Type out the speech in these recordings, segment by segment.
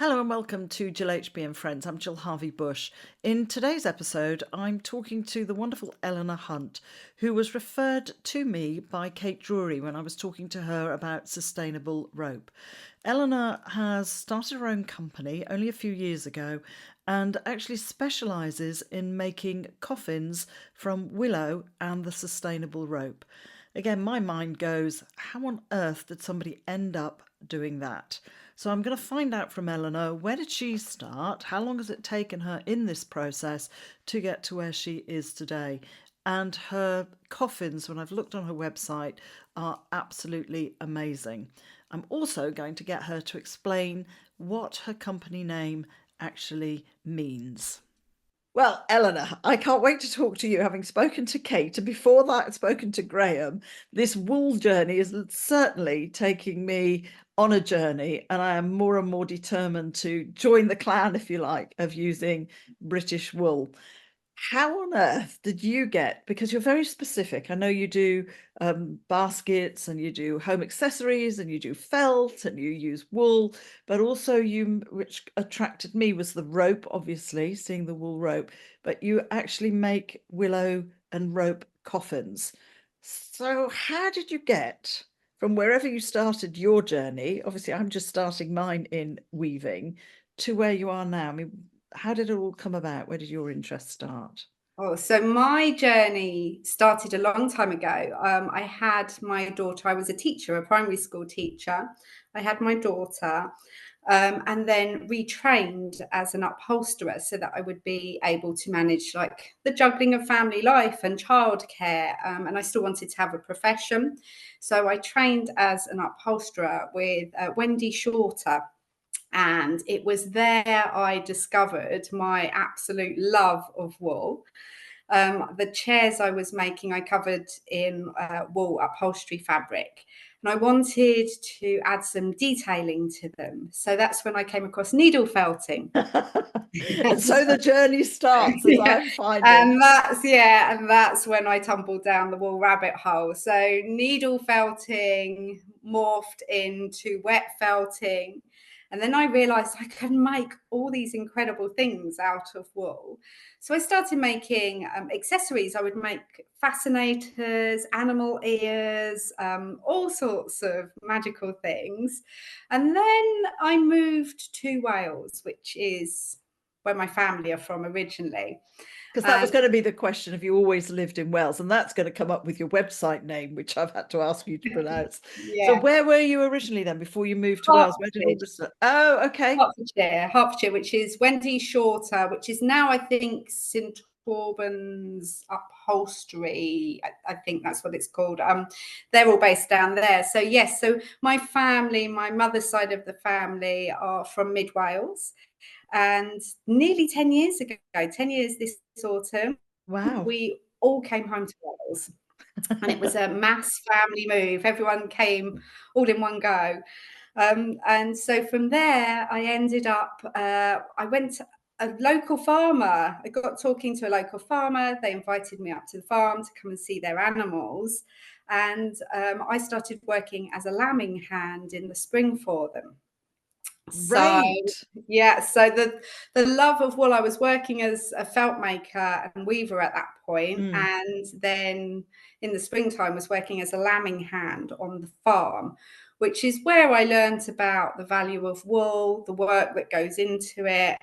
Hello and welcome to Jill HB and Friends. I'm Jill Harvey Bush. In today's episode, I'm talking to the wonderful Eleanor Hunt, who was referred to me by Kate Drury when I was talking to her about sustainable rope. Eleanor has started her own company only a few years ago and actually specialises in making coffins from willow and the sustainable rope. Again, my mind goes, how on earth did somebody end up doing that? So I'm going to find out from Eleanor, where did she start? How long has it taken her in this process to get to where she is today? And her coffins, when I've looked on her website, are absolutely amazing. I'm also going to get her to explain what her company name actually means. Well, Eleanor, I can't wait to talk to you, having spoken to Kate, and before that, spoken to Graham. This wool journey is certainly taking me on a journey, and I am more and more determined to join the clan, if you like, of using British wool. How on earth did you get, because you're very specific, I know you do baskets and you do home accessories and you do felt and you use wool, but also which attracted me was the rope, obviously, seeing the wool rope, but you actually make willow and rope coffins. So how did you get from wherever you started your journey, obviously I'm just starting mine in weaving, to where you are now? I mean, how did it all come about? Where did your interest start? Oh, so my journey started a long time ago. I had my daughter. I was a teacher, a primary school teacher. I had my daughter, and then retrained as an upholsterer so that I would be able to manage like the juggling of family life and childcare. And I still wanted to have a profession, so I trained as an upholsterer with Wendy Shorter. And it was there I discovered my absolute love of wool. The chairs I was making, I covered in wool upholstery fabric. And I wanted to add some detailing to them. So that's when I came across needle felting. And so the journey starts, as Yeah. I'm finding. And that's when I tumbled down the wool rabbit hole. So needle felting morphed into wet felting. And then I realized I could make all these incredible things out of wool. So I started making accessories. I would make fascinators, animal ears, all sorts of magical things. And then I moved to Wales, which is where my family are from originally. Because that was going to be the question, if you always lived in Wales, and that's going to come up with your website name, which I've had to ask you to pronounce. So Yeah, where were you originally then, before you moved to Wales? Where did all Hertford, this start? Oh, okay. Hertfordshire, which is Wendy Shorter, which is now, I think, St Albans Upholstery. I think that's what it's called. They're all based down there. So yes, so my family, my mother's side of the family are from Mid Wales. And nearly 10 years ago, 10 years this autumn, Wow. we all came home to Wales. And it was a mass family move. Everyone came all in one go. And so from there, I ended up, I went to a local farmer. I got talking to a local farmer. They invited me up to the farm to come and see their animals. And I started working as a lambing hand in the spring for them. So Right. yeah, so the love of wool, I was working as a felt maker and weaver at that point, Mm. and then in the springtime was working as a lambing hand on the farm, which is where I learned about the value of wool, the work that goes into it.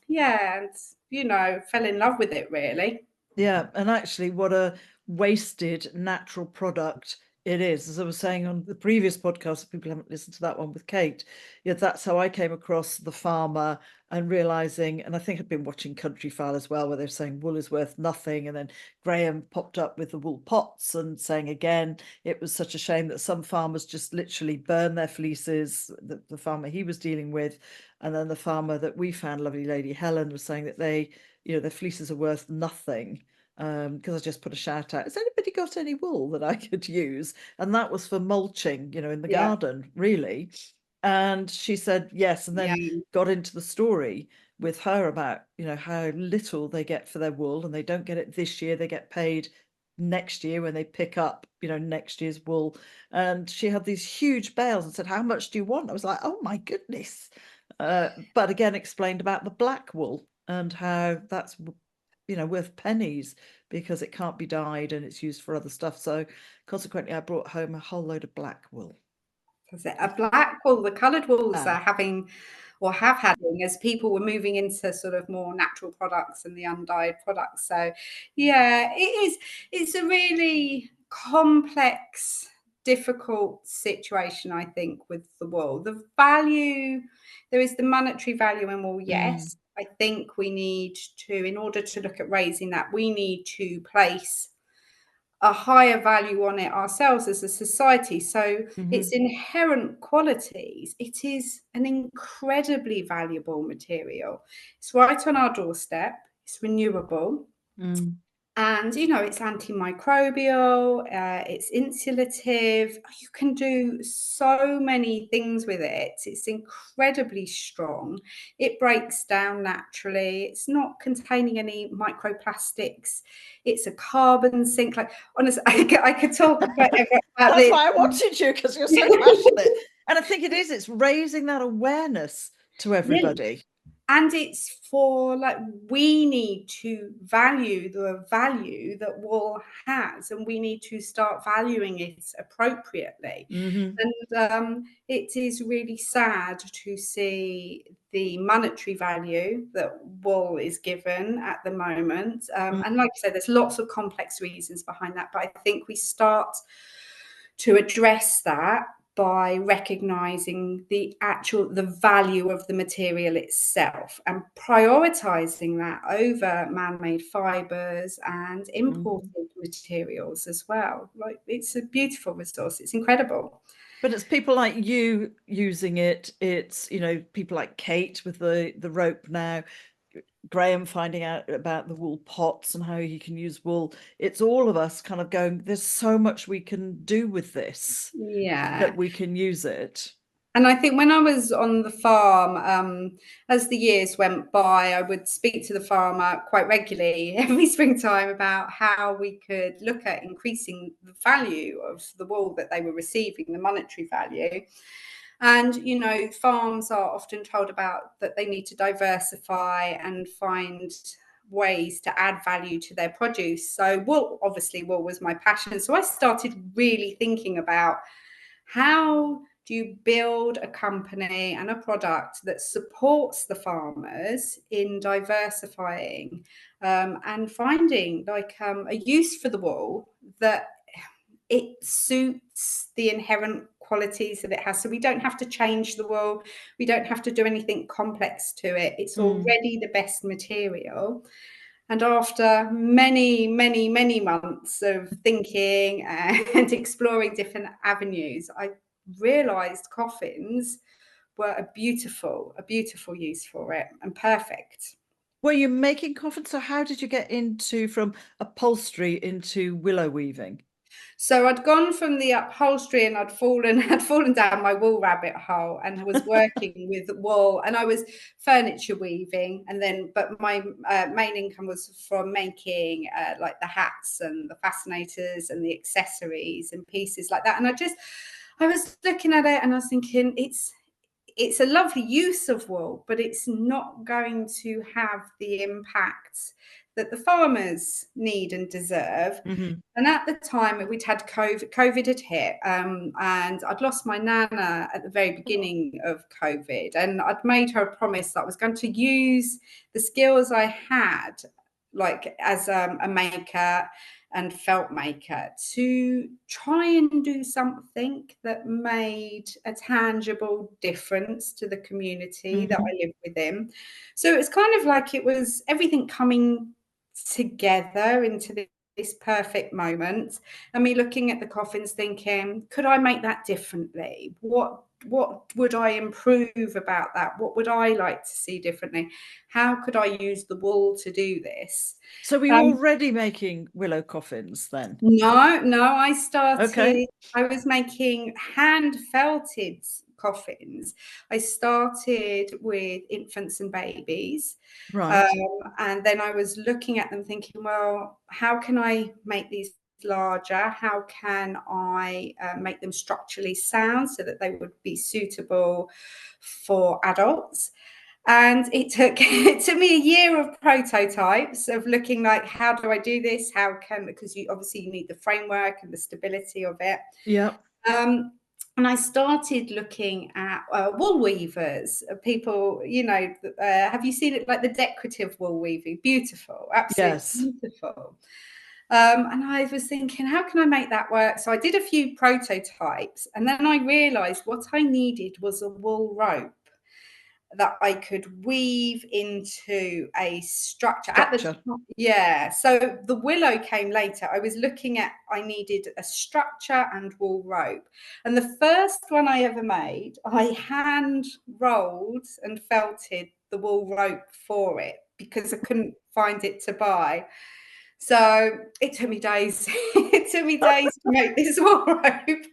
Yeah, and fell in love with it really. Yeah, and actually, what a wasted natural product it is. As I was saying on the previous podcast, if people haven't listened to that one with Kate, yeah, that's how I came across the farmer and realizing, and I think I'd been watching Countryfile as well, where they're saying wool is worth nothing. And then Graham popped up with the wool pots and saying again, it was such a shame that some farmers just literally burn their fleeces, the farmer he was dealing with. And then the farmer that we found, lovely lady Helen, was saying that their fleeces are worth nothing. Because I just put a shout out, has anybody got any wool that I could use? And that was for mulching, in the Yeah, garden, really. And she said yes, and yeah, then got into the story with her about, how little they get for their wool, and they don't get it this year, they get paid next year when they pick up, next year's wool. And she had these huge bales and said, how much do you want? I was like, oh my goodness. But again, explained about the black wool and how that's, worth pennies because it can't be dyed and it's used for other stuff. So consequently, I brought home a whole load of black wool. A black wool, the coloured wools Ah. are having or have had as people were moving into sort of more natural products and the undyed products. So yeah, it's a really complex, difficult situation, I think, with the wool. The value, there is the monetary value in wool, yes. I think we need to, in order to look at raising that, we need to place a higher value on it ourselves as a society. So its inherent qualities, it is an incredibly valuable material. It's right on our doorstep. It's renewable. And, it's antimicrobial, it's insulative. You can do so many things with it. It's incredibly strong. It breaks down naturally. It's not containing any microplastics. It's a carbon sink. Like, honestly, I could talk about That's this. why I wanted you, because you're so passionate. And I think it's raising that awareness to everybody. And it's for, like, we need to value the value that wool has, and we need to start valuing it appropriately. And it is really sad to see the monetary value that wool is given at the moment. And like I said, there's lots of complex reasons behind that, but I think we start to address that by recognizing the value of the material itself and prioritizing that over man-made fibers and imported materials as well. Like, it's a beautiful resource. It's incredible. But it's people like you using it. It's, people like Kate with the rope now, Graham finding out about the wool pots and how he can use wool. It's all of us kind of going, there's so much we can do with this, that we can use it. And I think when I was on the farm, as the years went by, I would speak to the farmer quite regularly every springtime about how we could look at increasing the value of the wool that they were receiving, the monetary value. And, farms are often told about that they need to diversify and find ways to add value to their produce. So wool was my passion. So I started really thinking about how do you build a company and a product that supports the farmers in diversifying and finding a use for the wool that it suits the inherent qualities that it has. So we don't have to change the wool. We don't have to do anything complex to it. It's already the best material. And after many, many, many months of thinking and exploring different avenues, I realized coffins were a beautiful use for it, and perfect. Were you making coffins? So how did you get from upholstery into willow weaving? So I'd gone from the upholstery and I'd fallen down my wool rabbit hole, and I was working with wool, and I was furniture weaving, but my main income was from making like the hats and the fascinators and the accessories and pieces like that. And I was looking at it and I was thinking, it's a lovely use of wool, but it's not going to have the impact that the farmers need and deserve. And at the time, we'd had COVID had hit, and I'd lost my nana at the very beginning of COVID. And I'd made her a promise that I was going to use the skills I had, like as a maker and felt maker, to try and do something that made a tangible difference to the community that I lived within. So it's kind of like it was everything coming together into this perfect moment, and me looking at the coffins thinking, could I make that differently? What would I improve about that? What would I like to see differently? How could I use the wool to do this? So were you already making willow coffins then? No, I started, Okay. I was making hand felted coffins. I started with infants and babies. Right. And then I was looking at them thinking, well, how can I make these larger? How can I make them structurally sound so that they would be suitable for adults? And it took me a year of prototypes of looking like, how do I do this? How can, because you obviously need the framework and the stability of it. Yeah. And I started looking at wool weavers, people, have you seen it, like the decorative wool weaving? Beautiful, absolutely Yes. beautiful. And I was thinking, how can I make that work? So I did a few prototypes, and then I realized what I needed was a wool rope that I could weave into a structure at the Structure. top. Yeah. So the willow came later. I was looking at, I needed a structure and wool rope. And the first one I ever made, I hand rolled and felted the wool rope for it because I couldn't find it to buy. So it took me days. It took me days to make this wool rope.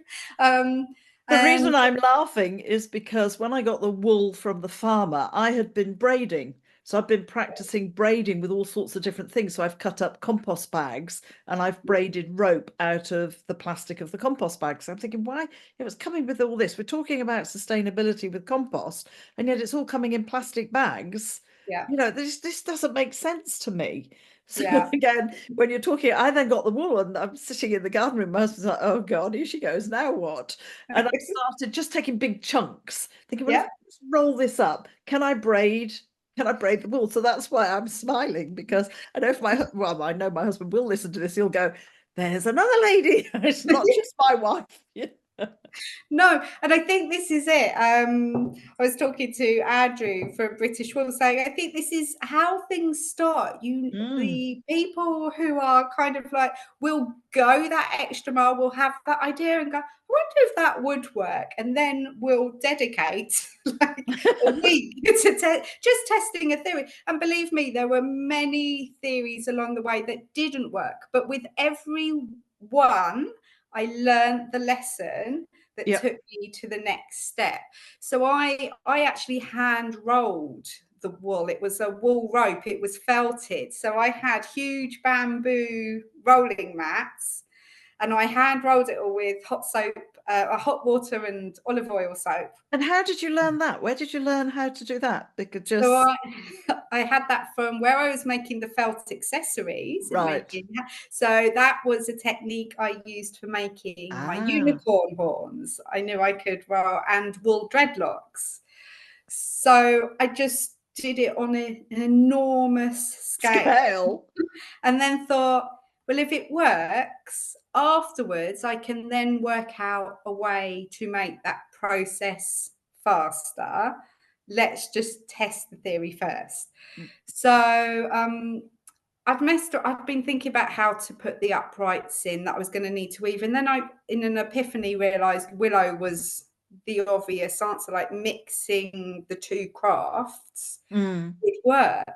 The And reason I'm laughing is because when I got the wool from the farmer, I had been braiding. So I've been practicing braiding with all sorts of different things. So I've cut up compost bags and I've braided rope out of the plastic of the compost bags. So I'm thinking, why? It was coming with all this. We're talking about sustainability with compost, and yet it's all coming in plastic bags. yeah, This doesn't make sense to me. So yeah. again, when you're talking, I then got the wool and I'm sitting in the garden room. My husband's like, oh God, here she goes. Now what? And I started just taking big chunks, thinking, well, if Yeah. I just roll this up, can I braid? Can I braid the wool? So that's why I'm smiling, because I know I know my husband will listen to this. He'll go, there's another lady. It's not just my wife. No, and I think this is it. I was talking to Andrew from British Wool saying, I think this is how things start. Mm, The people who are kind of like, will go that extra mile, will have that idea and go, I wonder if that would work. And then we'll dedicate like a week to just testing a theory. And believe me, there were many theories along the way that didn't work. But with every one, I learned the lesson that yeah. took me to the next step. So I actually hand rolled the wool. It was a wool rope. It was felted. So I had huge bamboo rolling mats, and I hand rolled it all with hot soap, hot water and olive oil soap. And how did you learn that? Where did you learn how to do that? Because So just I had that from where I was making the felt accessories and right. making that. So that was a technique I used for making my Ah, unicorn horns. I knew I could roll, and wool dreadlocks. So I just did it on an enormous scale, scale. and then thought, well, if it works, afterwards I can then work out a way to make that process faster. Let's just test the theory first. So I've been thinking about how to put the uprights in that I was going to need to weave, and then I, in an epiphany, realised willow was the obvious answer. Like mixing the two crafts Mm. would work,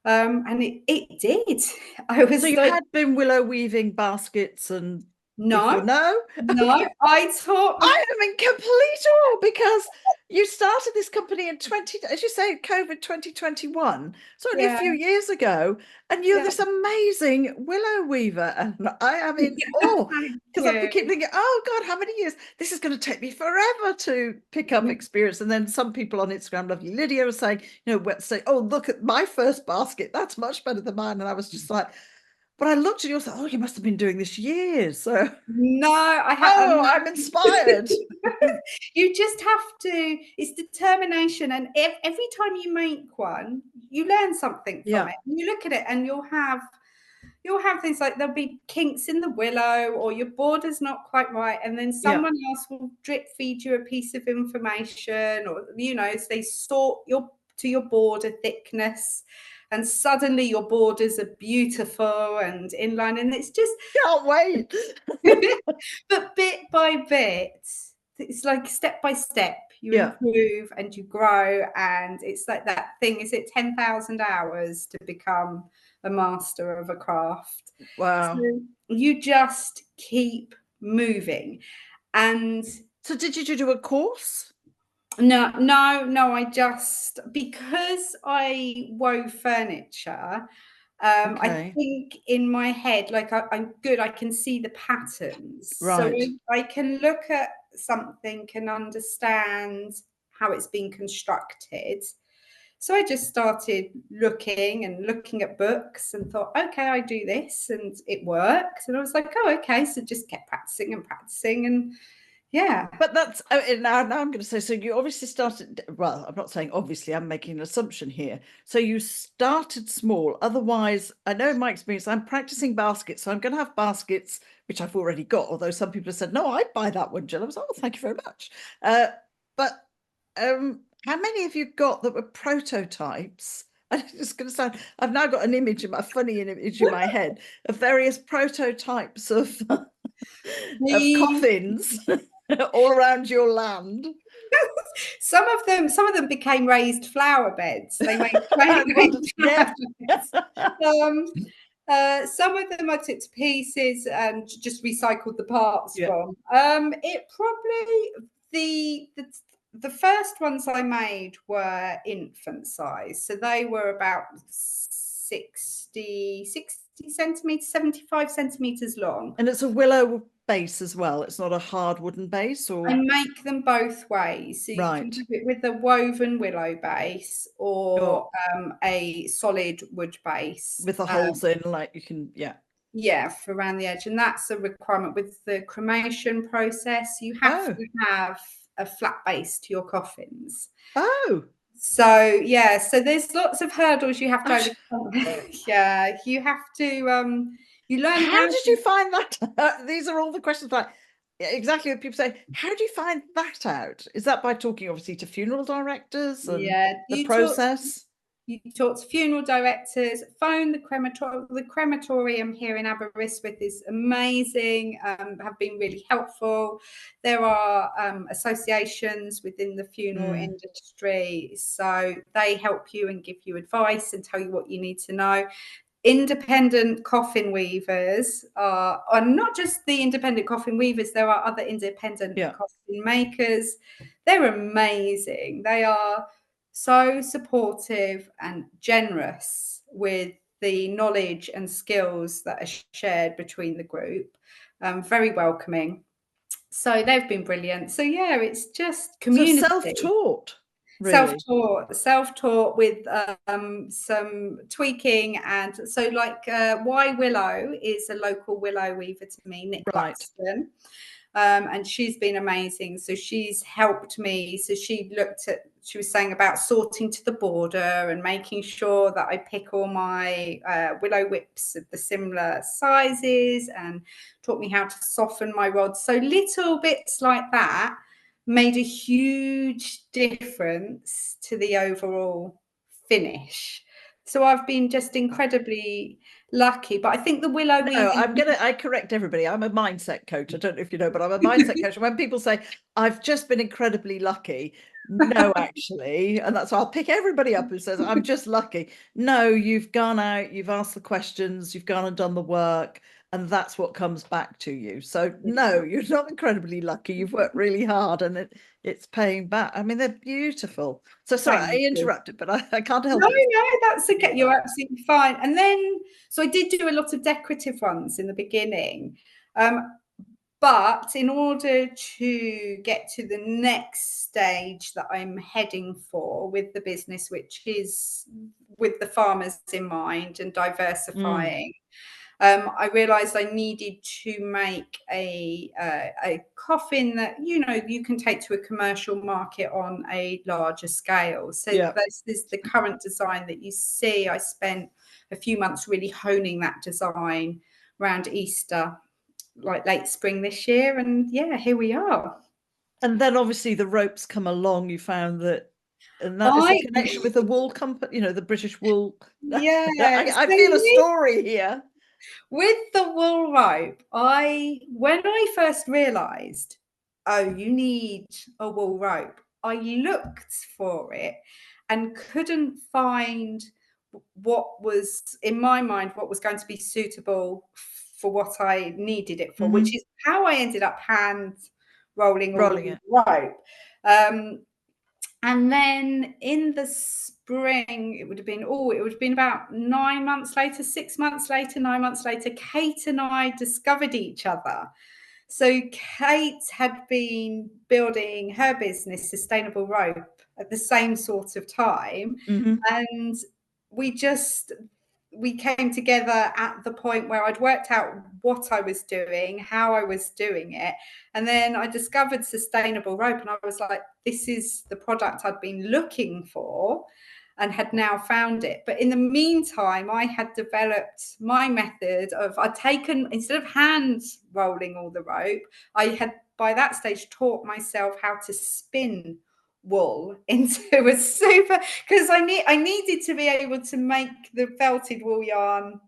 and it did. I So was you like, had been willow weaving baskets and before? no, No? no. I taught I am in complete awe, because you started this company in 20, as you say, COVID 2021. So only a yeah, few years ago, and you're yeah. this amazing willow weaver. And I am in awe, Thank because I you. keep thinking, oh God, how many years? This is going to take me forever to pick up experience. And then some people on Instagram, lovely Lydia, was saying, say, oh, look at my first basket. That's much better than mine. And I was just like, but I looked at you and thought, oh, you must have been doing this years. So, No, I have. oh, I'm inspired. You just have to. It's determination, and every time you make one, you learn something from Yeah. it. And you look at it, and you'll have things like there'll be kinks in the willow, or your border's not quite right, and then Yeah. someone else will drip feed you a piece of information, or so they sort your border thickness, and suddenly your borders are beautiful and inline, and it's just Can't wait. but bit by bit, it's like step by step, you Yeah. improve and you grow. And it's like that thing, is it 10,000 hours to become a master of a craft? So Wow. you just keep moving. And So did you do a course? no, I just, because I wove furniture, I Okay. think in my head, like I'm good, I can see the patterns. So Right. I can look at something and understand how it's been constructed. So I just started looking and looking at books and thought, okay, I do this and it works. And I was like, oh, okay. So just kept practicing and practicing. And yeah. But that's now I'm going to say, so you obviously started, well, I'm not saying obviously, I'm making an assumption here. So you started small. Otherwise, I know in my experience, I'm practicing baskets. So I'm going to have baskets, which I've already got, although some people have said, no, I'd buy that one, Jill. I was like, oh, thank you very much. But how many have you got that were prototypes? I'm just going to say, I've now got an image, a funny image in my head of various prototypes of of The coffins all around your land. some of them became raised flower beds. They made raised flower Yeah. beds. Um, some of them I took to pieces and just recycled the parts Yeah. from. It probably the first ones I made were infant size, so they were about 60 centimeters, 75 centimeters long. And it's a willow base as well. It's not a hard wooden base, I or make them both ways. So you can right. do it with a woven willow base Or or a solid wood base. with the holes in, like you can, yeah. Yeah, for around the edge. And that's a requirement with the cremation process. You have Oh. to have a flat base to your coffins. Oh. So yeah, so there's lots of hurdles you have to Gosh. overcome. Yeah, you have to you learn How how did to. you find that? These are all the questions like exactly what people say. How do you find that out? Is that by talking obviously to funeral directors and Yeah, the process? you talk to funeral directors, phone the crematorium. The crematorium here in Aberystwyth is amazing, have been really helpful. There are associations within the funeral industry, so they help you and give you advice and tell you what you need to know. Independent coffin weavers are not just the independent coffin weavers, there are other independent Yeah. coffin makers. They're amazing. They are so supportive and generous with the knowledge and skills that are shared between the group. Very welcoming. So they've been brilliant. So yeah, it's just So community. self-taught, really. Self-taught with some tweaking. And so like Y Willow is a local willow weaver to me, Nick Right. Buxton. And she's been amazing. So she's helped me. So she was saying about sorting to the border and making sure that I pick all my willow whips of the similar sizes, and taught me how to soften my rods. So little bits like that made a huge difference to the overall finish. So I've been just incredibly lucky. But I think the willow No, weaving. I correct everybody. I'm a mindset coach. I don't know if you know, but I'm a mindset coach. And when people say, I've just been incredibly lucky, no, actually. And that's why I'll pick everybody up who says, I'm just lucky. No, you've gone out, you've asked the questions, you've gone and done the work, and that's what comes back to you. So no, you're not incredibly lucky. You've worked really hard and it's paying back. I mean, they're beautiful. So sorry, I Thank you. interrupted, but I can't help No, it. no, that's okay. You're absolutely fine. And then, so I did do a lot of decorative ones in the beginning. But in order to get to the next stage that I'm heading for with the business, which is with the farmers in mind and diversifying, I realized I needed to make a coffin that you can take to a commercial market on a larger scale. So Yeah. this is the current design that you see. I spent a few months really honing that design around Easter, like late spring this year, and yeah, here we are. And then obviously the ropes come along. You found that, and that is I the connection with the wool company, the British wool. Yeah, I feel a so story here. with the wool rope, when I first realized, oh, you need a wool rope, I looked for it and couldn't find what was, in my mind, what was going to be suitable for what I needed it for, which is how I ended up hand rolling all the Rolling it. rope. Um, And then in the spring, it would have been about 9 months later, 6 months later, 9 months later, Kate and I discovered each other. So Kate had been building her business, Sustainable Rope, at the same sort of time. Mm-hmm. And we came together at the point where I'd worked out what I was doing, how I was doing it. And then I discovered Sustainable Rope, and I was like, this is the product I'd been looking for and had now found it. But in the meantime, I had developed my method of, I'd taken, instead of hand rolling all the rope, I had by that stage taught myself how to spin wool into a super, because I needed to be able to make the felted wool yarn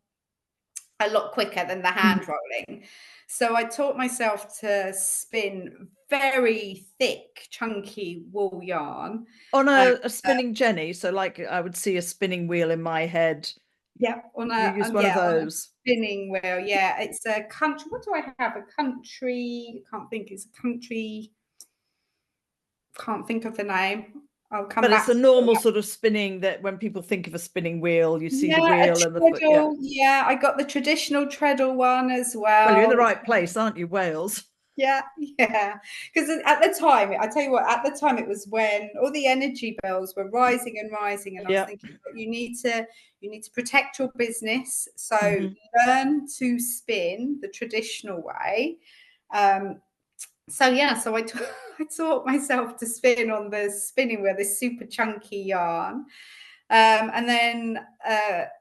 a lot quicker than the hand rolling. So I taught myself to spin very thick, chunky wool yarn. On a spinning jenny, so like I would see a spinning wheel in my head. Yeah, You use one of on a those. spinning wheel. Yeah, it's a country. What do I have? A country. I can't think. It's a country. Can't think of the name. I'll come But it's back a to normal that. sort of spinning that when people think of a spinning wheel, you see the Yeah, a wheel and the foot. Yeah. treadle. Yeah, I got the traditional treadle one as Well, you're in the well. right place, aren't you, Wales? Yeah, yeah. Because at the time, I tell you what, at the time it was when all the energy bills were rising and rising, and I was Yeah. thinking, you need to protect your business. So Mm-hmm. learn to spin the traditional way. So yeah, so I taught myself to spin on the spinning wheel, this super chunky yarn. And then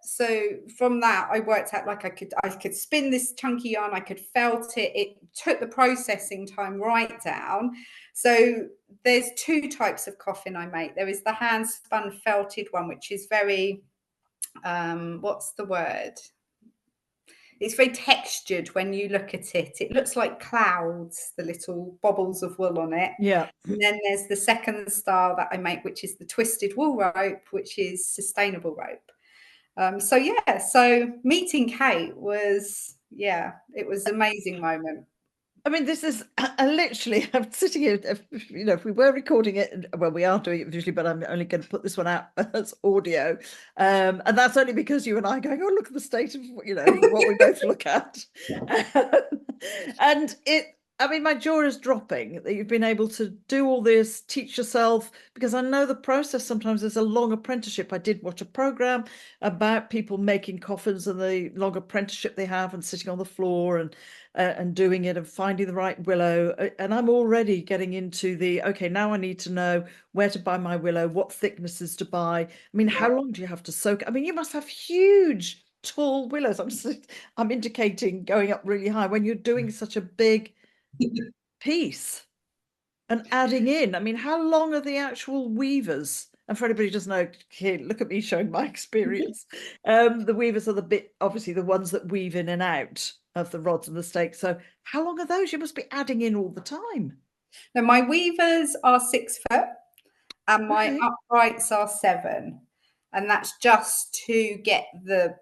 so from that I worked out like I could spin this chunky yarn, I could felt it. It took the processing time right down. So there's two types of coffin I make. There is the hand spun felted one, which is very what's the word? It's very textured when you look at it. It looks like clouds, the little bobbles of wool on it. Yeah. And then there's the second style that I make, which is the twisted wool rope, which is sustainable rope. So yeah, so meeting Kate was, yeah, it was an amazing moment. I mean, this is literally, I'm sitting here, if we were recording it, well, we are doing it visually, but I'm only going to put this one out as audio. And that's only because you and I are going, oh, look at the state of, what we both look at. And I mean, my jaw is dropping that you've been able to do all this, teach yourself, because I know the process sometimes is a long apprenticeship. I did watch a program about people making coffins and the long apprenticeship they have and sitting on the floor and doing it and finding the right willow. And I'm already getting into okay, now I need to know where to buy my willow, what thicknesses to buy. I mean, how long do you have to soak? I mean, you must have huge, tall willows. I'm indicating going up really high when you're doing such a big piece and adding in. I mean, how long are the actual weavers? And for anybody who doesn't know, here, look at me showing my experience. The weavers are obviously the ones that weave in and out of the rods and the stakes. So how long are those? You must be adding in all the time. Now my weavers are 6 foot and my Okay. uprights are 7. And that's just to get the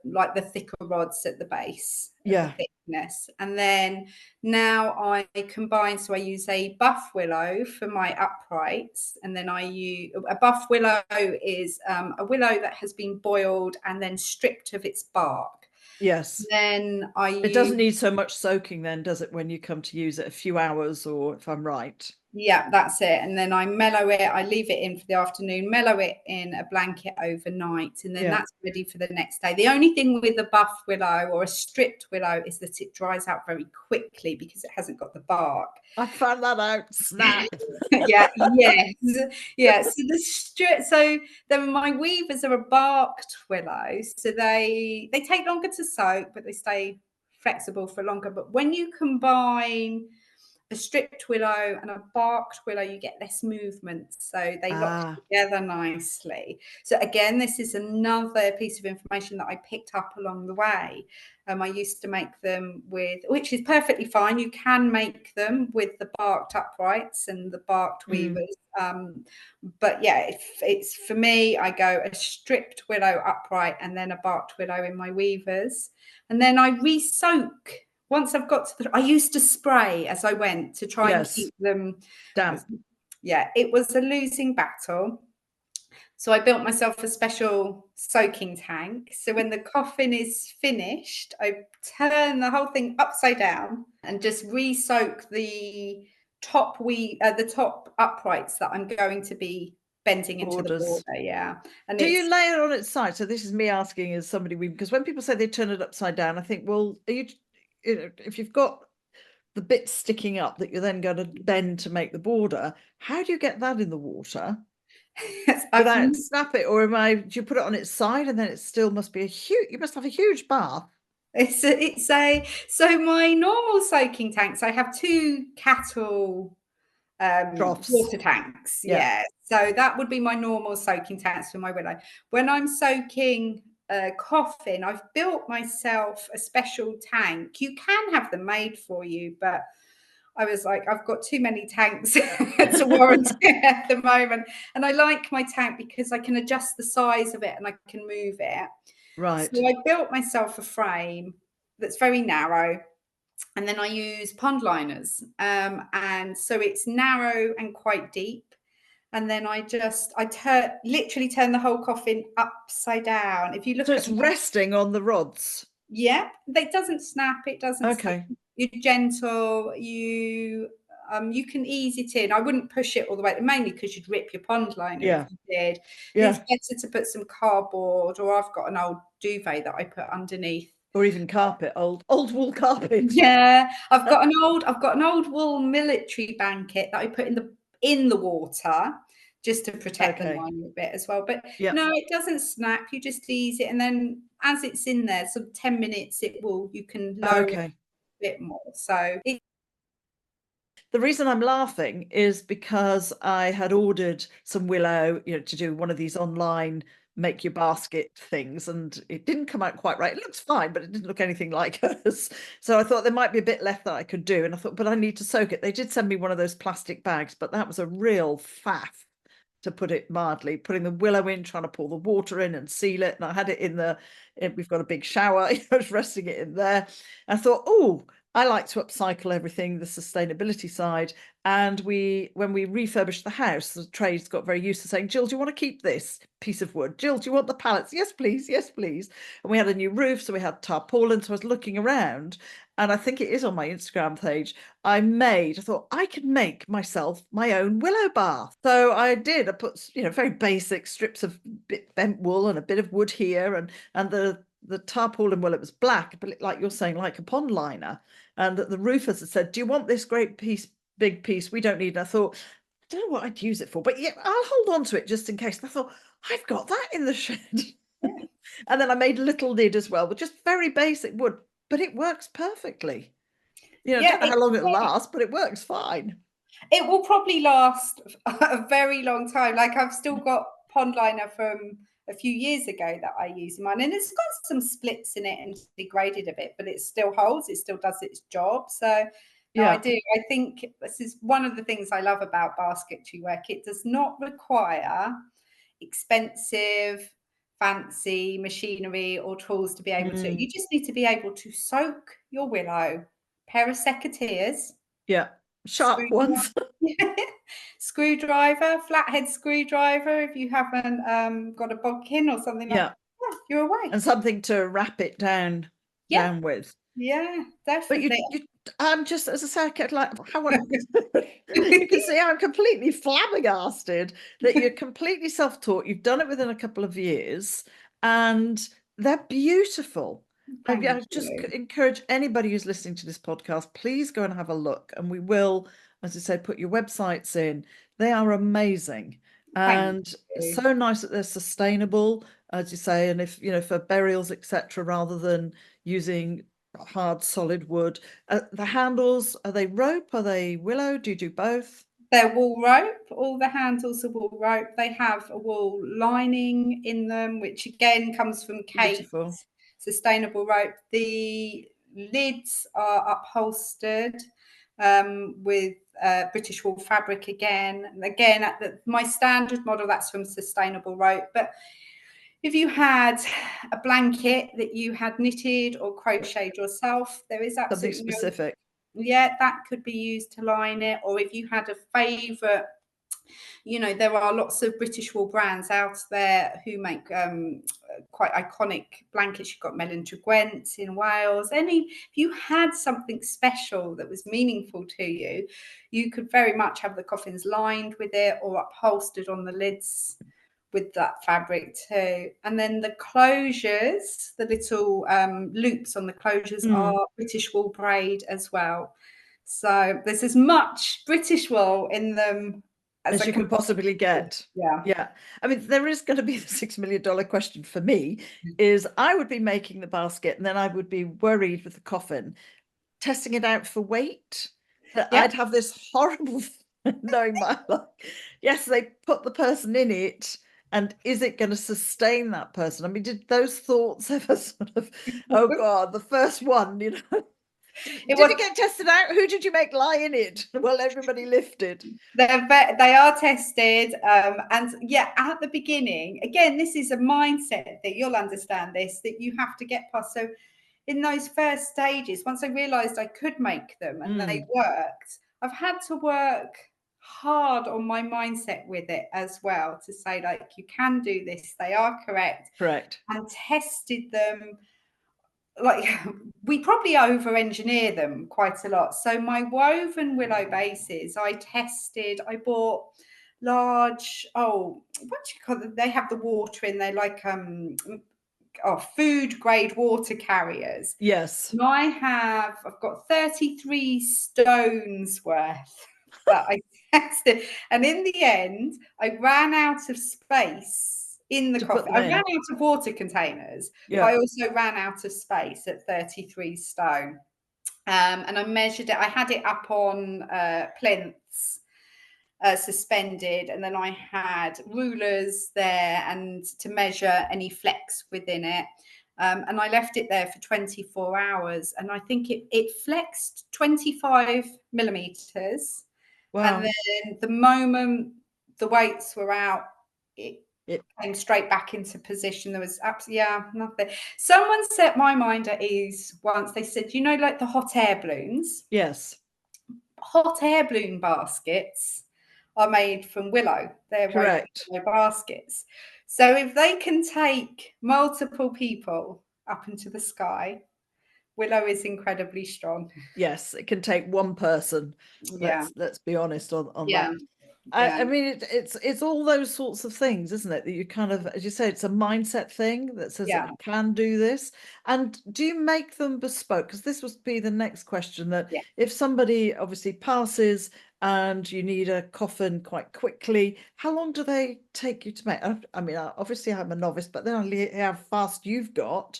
thicker rods at the base of the Yeah. thickness. And then now I combine, so I use a buff willow for my uprights, and then I use a buff willow is a willow that has been boiled and then stripped of its bark. Yes. Then I It doesn't use need so much soaking then, does it, when you come to use it? A few hours, or if I'm right. Yeah, that's it. And then I mellow it. I leave it in for the afternoon, mellow it in a blanket overnight, and then Yeah. that's ready for the next day. The only thing with a buff willow or a stripped willow is that it dries out very quickly because it hasn't got the bark. I found that out. Snap. Yeah, yes. Yeah. So then my weavers are a barked willow. So they take longer to soak, but they stay flexible for longer. But when you combine a stripped willow and a barked willow, you get less movement, so they lock together nicely. So again, this is another piece of information that I picked up along the way. I used to make them with, which is perfectly fine, you can make them with the barked uprights and the barked weavers, but yeah, if it's for me, I go a stripped willow upright and then a barked willow in my weavers, and then I re-soak. Once I've got to I used to spray as I went to try and Yes. keep them Damp. Yeah, it was a losing battle. So I built myself a special soaking tank. So when the coffin is finished, I turn the whole thing upside down and just re-soak the the top uprights that I'm going to be bending into the Borders. border. Yeah. And Do it's you lay it on its side? So this is me asking as somebody, because when people say they turn it upside down, I think, well, if you've got the bit sticking up that you're then going to bend to make the border, how do you get that in the water without snap it? Or do you put it on its side and then it still must be you must have a huge bath. So my normal soaking tanks, I have two cattle Troughs. water tanks. Yeah. So that would be my normal soaking tanks for my willow. When I'm soaking a coffin, I've built myself a special tank. You can have them made for you, but I was like, I've got too many tanks to warrant it at the moment. And I like my tank because I can adjust the size of it and I can move it. Right. So I built myself a frame that's very narrow, and then I use pond liners, and so it's narrow and quite deep. And then I literally turn the whole coffin upside down. If you look So at it's resting on the rods. yeah, it doesn't snap. It doesn't. Okay. Snap. You're gentle. You can ease it in. I wouldn't push it all the way, mainly because you'd rip your pond liner if you did. Yeah. It's better to put some cardboard, or I've got an old duvet that I put underneath. Or even carpet, old wool carpet. Yeah, I've got an old wool military blanket that I put in the water just to protect the lining a bit as well. But no, it doesn't snap. You just ease it, and then as it's in there, so 10 minutes, you can lower it a bit more. So the reason I'm laughing is because I had ordered some willow, to do one of these online make your basket things, and it didn't come out quite right. It looks fine, but it didn't look anything like hers. So I thought there might be a bit left that I could do, and I thought, but I need to soak it. They did send me one of those plastic bags, but that was a real faff, to put it mildly, putting the willow in, trying to pour the water in and seal it. And I had it we've got a big shower, I was resting it in there. I thought, oh, I like to upcycle everything, the sustainability side. And when we refurbished the house, the trades got very used to saying, Jill, do you want to keep this piece of wood? Jill, do you want the pallets? Yes, please. Yes, please. And we had a new roof, so we had tarpaulin. So I was looking around, and I think it is on my Instagram page. I thought I could make myself my own willow bath. So I did. I put, very basic strips of bent wool and a bit of wood here, and the tarpaulin, well, it was black, but like you're saying, like a pond liner. And the roofers had said, do you want this big piece? We don't need it. I thought, I don't know what I'd use it for, but yeah, I'll hold on to it just in case. And I thought, I've got that in the shed. And then I made a little lid as well, with just very basic wood, but it works perfectly. I don't know how long it'll last, but it works fine. It will probably last a very long time. Like, I've still got pond liner from a few years ago that I use in mine, and it's got some splits in it and degraded a bit, but it still holds. It still does its job. So no, I do. I think this is one of the things I love about basketry work. It does not require expensive, fancy machinery or tools to be able to. You just need to be able to soak your willow, pair of secateurs. Yeah, sharp ones. Screwdriver, flathead screwdriver, if you haven't got a bodkin or something like that, you're away. And something to wrap it down with. Yeah, definitely. But I'm just, as I say, you can see I'm completely flabbergasted that you're completely self-taught. You've done it within a couple of years, and they're beautiful. I just encourage anybody who's listening to this podcast, please go and have a look. And we will, as I said, put your websites in. They are amazing. And so nice that they're sustainable, as you say, and if, for burials, etc., rather than using hard solid wood. The handles, are they rope? Are they willow? Do you do both? They're wool rope. All the handles are wool rope. They have a wool lining in them, which again comes from Kate's sustainable rope. The lids are upholstered with British wool fabric again. And again, my standard model, that's from sustainable rope. But if you had a blanket that you had knitted or crocheted yourself, there is absolutely something specific. that could be used to line it. Or if you had a favourite You know, there are lots of British wool brands out there who make quite iconic blankets. You've got Melon Gwent in Wales. If you had something special that was meaningful to you, you could very much have the coffins lined with it or upholstered on the lids with that fabric too. And then the closures, the little loops on the closures are British wool braid as well. So there's as much British wool in them as as I you can can possibly possibly. get. Yeah. Yeah. I mean, there is going to be the $6 million question for me is I would be making the basket and then I would be worried with the coffin, testing it out for weight. That Yep. I'd have this horrible knowing my luck. Yes, they put the person in it. And is it going to sustain that person? I mean, did those thoughts ever sort of, oh God, the first one, It did was it get tested out? Who did you make lie in it? Well, everybody lifted. they are tested, and yeah, at the beginning, again, this is a mindset that you'll understand this, that you have to get past. So in those first stages, once I realized I could make them and they worked, I've had to work hard on my mindset with it as well to say, like, you can do this, they are correct, Correct. and tested them. Like, we probably over engineer them quite a lot. So my woven willow bases, I bought large, what do you call them? They have the water in, they like food grade water carriers. Yes. And I've got 33 stones worth that I tested. And in the end, I ran out of space in the To put coffin. them I ran in. out of water containers, but Yeah. I also ran out of space at 33 stone. And I measured it. I had it up on plinths, suspended, and then I had rulers there and to measure any flex within it. And I left it there for 24 hours, and I think it flexed 25 millimeters. And Wow. then the moment the weights were out, it It, came straight back into position. There was absolutely, nothing. Someone set my mind at ease once. They said, you know, like the hot air balloons, yes. hot air balloon baskets are made from willow. They're woven Correct. willow baskets. So if they can take multiple people up into the sky, willow is incredibly strong. Yes, it can take one person. Yeah. Let's be honest on that. Yeah. Yeah. I mean, it's all those sorts of things, isn't it? That you kind of, as you say, it's a mindset thing that says that Yeah. you can do this. And do you make them bespoke? Because this would be the next question, that Yeah. if somebody obviously passes and you need a coffin quite quickly, how long do they take you to make? I mean, obviously I'm a novice, but then I see how fast you've got.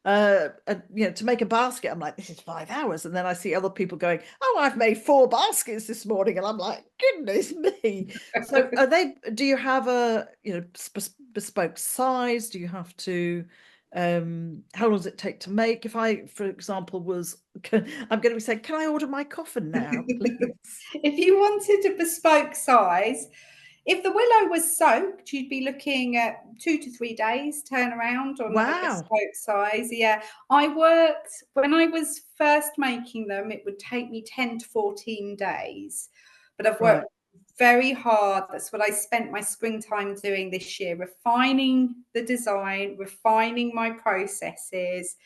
To make a basket, I'm like, this is 5 hours, and then I see other people going, oh, I've made 4 baskets this morning, and I'm like, goodness me. So do you have a bespoke size? Do you have to how long does it take to make? If I, for example, I'm going to be saying, can I order my coffin now, please? If you wanted a bespoke size, if the willow was soaked, you'd be looking at 2 to 3 days turnaround on a Wow. bespoke size. Yeah. When I was first making them, it would take me 10 to 14 days. But I've Right. worked very hard. That's what I spent my springtime doing this year, refining the design, refining my processes,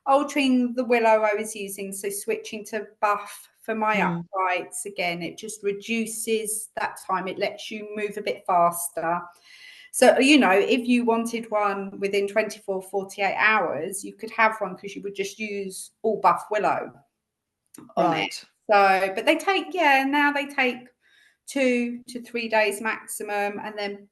altering the willow I was using. So switching to buff for my uprights. Again, it just reduces that time. It lets you move a bit faster. So, if you wanted one within 24, 48 hours, you could have one because you would just use all buff willow on it. Right. So, but now they take 2 to 3 days maximum. And then,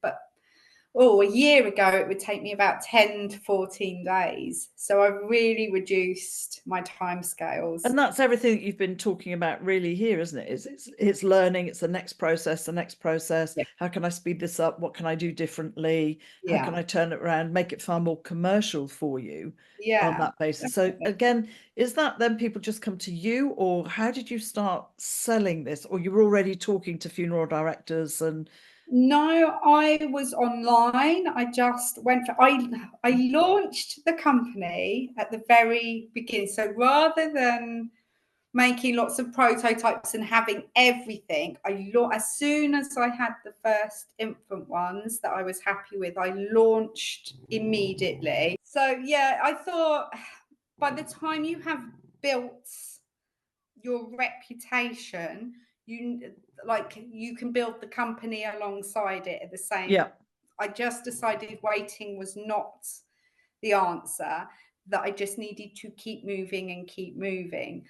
a year ago, it would take me about 10 to 14 days. So I've really reduced my timescales. And that's everything that you've been talking about really here, isn't it? It's learning, it's the next process. Yeah. How can I speed this up? What can I do differently? How can Yeah. I turn it around, make it far more commercial for you on Yeah. that basis? So Definitely. again, is that then people just come to you, or how did you start selling this? Or you were already talking to funeral directors and No, I was online. I just I launched the company at the very beginning. So rather than making lots of prototypes and having everything. As soon as I had the first infant ones that I was happy with, I launched immediately. So yeah, I thought by the time you have built your reputation, you can build the company alongside it at the same. Yeah. I just decided waiting was not the answer, that I just needed to keep moving and keep moving.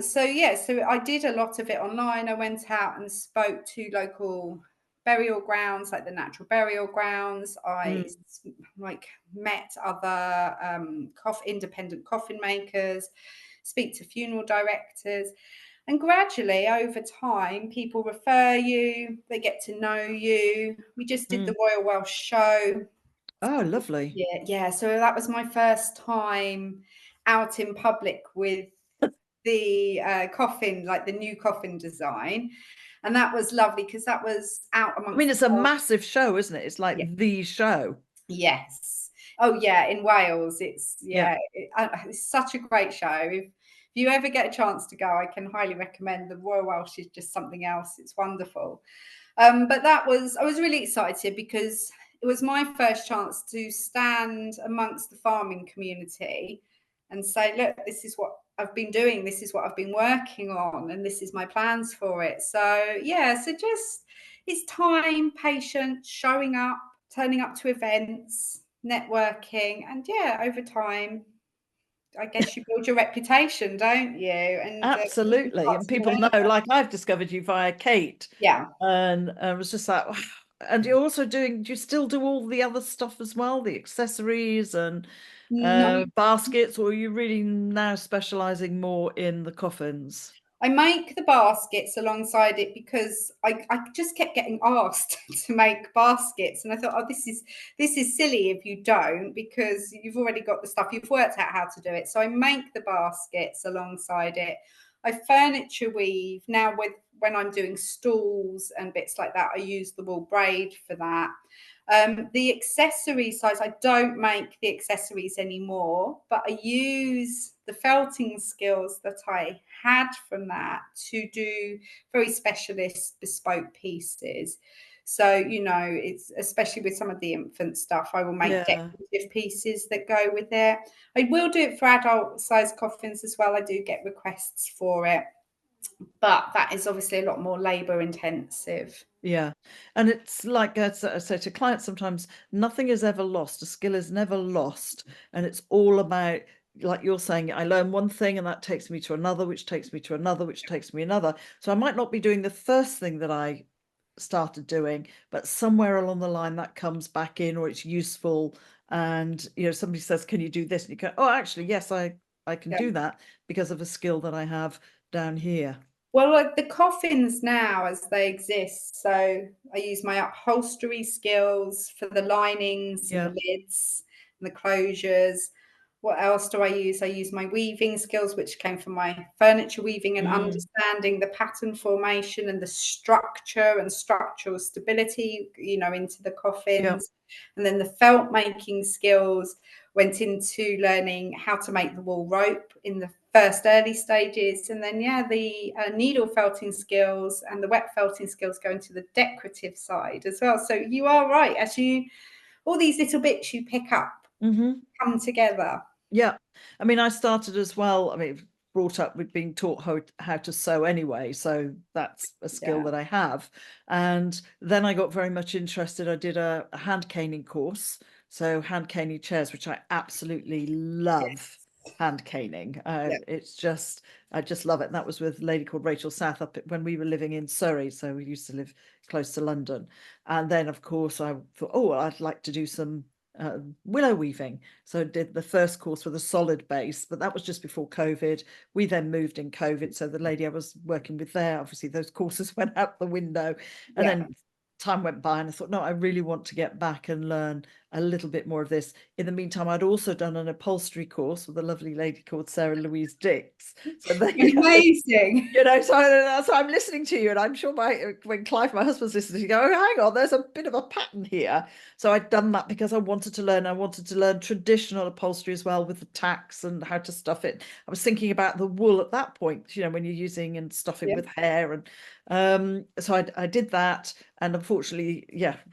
So yeah, so I did a lot of it online. I went out and spoke to local burial grounds, like the natural burial grounds. I Mm. like met other independent coffin makers, speak to funeral directors, and gradually over time, people refer you, they get to know you. We just did the Mm. Royal Welsh Show. Oh, lovely. Yeah. So that was my first time out in public with the coffin, like the new coffin design. And that was lovely because that was out I mean, amongst the it's a whole. massive show, isn't it? It's Yeah. like the show. Yes. Oh, yeah. In Wales, Yeah. it's such a great show. If you ever get a chance to go, I can highly recommend. The Royal Welsh is just something else. It's wonderful. But I was really excited because it was my first chance to stand amongst the farming community and say, look, this is what I've been doing, this is what I've been working on, and this is my plans for it. So yeah, so just it's time, patience, showing up, turning up to events, networking, and yeah, over time, I guess you build your reputation, don't you? And people Absolutely. start And to people know, remember. like I've discovered you via Kate. Yeah. And I was just like, wow. And you're also doing, do you still do all the other stuff as well? The accessories and No, baskets, or are you really now specializing more in the coffins? I make the baskets alongside it because I just kept getting asked to make baskets, and I thought, oh, this is silly if you don't, because you've already got the stuff, you've worked out how to do it. So I make the baskets alongside it. I furniture weave now with when I'm doing stools and bits like that. I use the wool braid for that. The accessory size, I don't make the accessories anymore, but I use the felting skills that I had from that to do very specialist bespoke pieces. So, it's especially with some of the infant stuff, I will make Yeah. decorative pieces that go with it. I will do it for adult size coffins as well. I do get requests for it, but that is obviously a lot more labor intensive. Yeah. And it's like I say to clients sometimes, nothing is ever lost. A skill is never lost. And it's all about, like you're saying, I learn one thing and that takes me to another, which takes me to another, which takes me another. So I might not be doing the first thing that I started doing, but somewhere along the line that comes back in, or it's useful. And somebody says, can you do this? And you go, oh, actually, yes, I can Yeah. do that because of a skill that I have down here. Well, like the coffins now as they exist. So I use my upholstery skills for the linings and Yeah. the lids and the closures. What else do I use? I use my weaving skills, which came from my furniture weaving and Mm. understanding the pattern formation and the structure and structural stability, into the Yeah. coffins. And then the felt making skills went into learning how to make the wool rope in the first early stages. And then, yeah, the needle felting skills and the wet felting skills go into the decorative side as well. So you are right. All these little bits you pick up Mm-hmm. come together. Yeah. I mean, I started as well. I mean, brought up with being taught how to sew anyway. So that's a skill Yeah. that I have. And then I got very much interested. I did a hand caning course. So hand caning chairs, which I absolutely love hand caning. Yeah. I just love it. And that was with a lady called Rachel South up when we were living in Surrey. So we used to live close to London. And then, of course, I thought, oh, I'd like to do some willow weaving. So I did the first course with a solid base, but that was just before COVID. We then moved in COVID. So the lady I was working with there, obviously those courses went out the window. And Yeah. then time went by and I thought, no, I really want to get back and learn a little bit more of this. In the meantime, I'd also done an upholstery course with a lovely lady called Sarah Louise Dix. So there you go. Amazing. So that's why I'm listening to you, and I'm sure when Clive, my husband's listening, he go, "Oh, hang on, there's a bit of a pattern here." So I'd done that because I wanted to learn. I wanted to learn traditional upholstery as well, with the tacks and how to stuff it. I was thinking about the wool at that point, when you're using and stuffing Yeah. with hair, and so I did that. And unfortunately,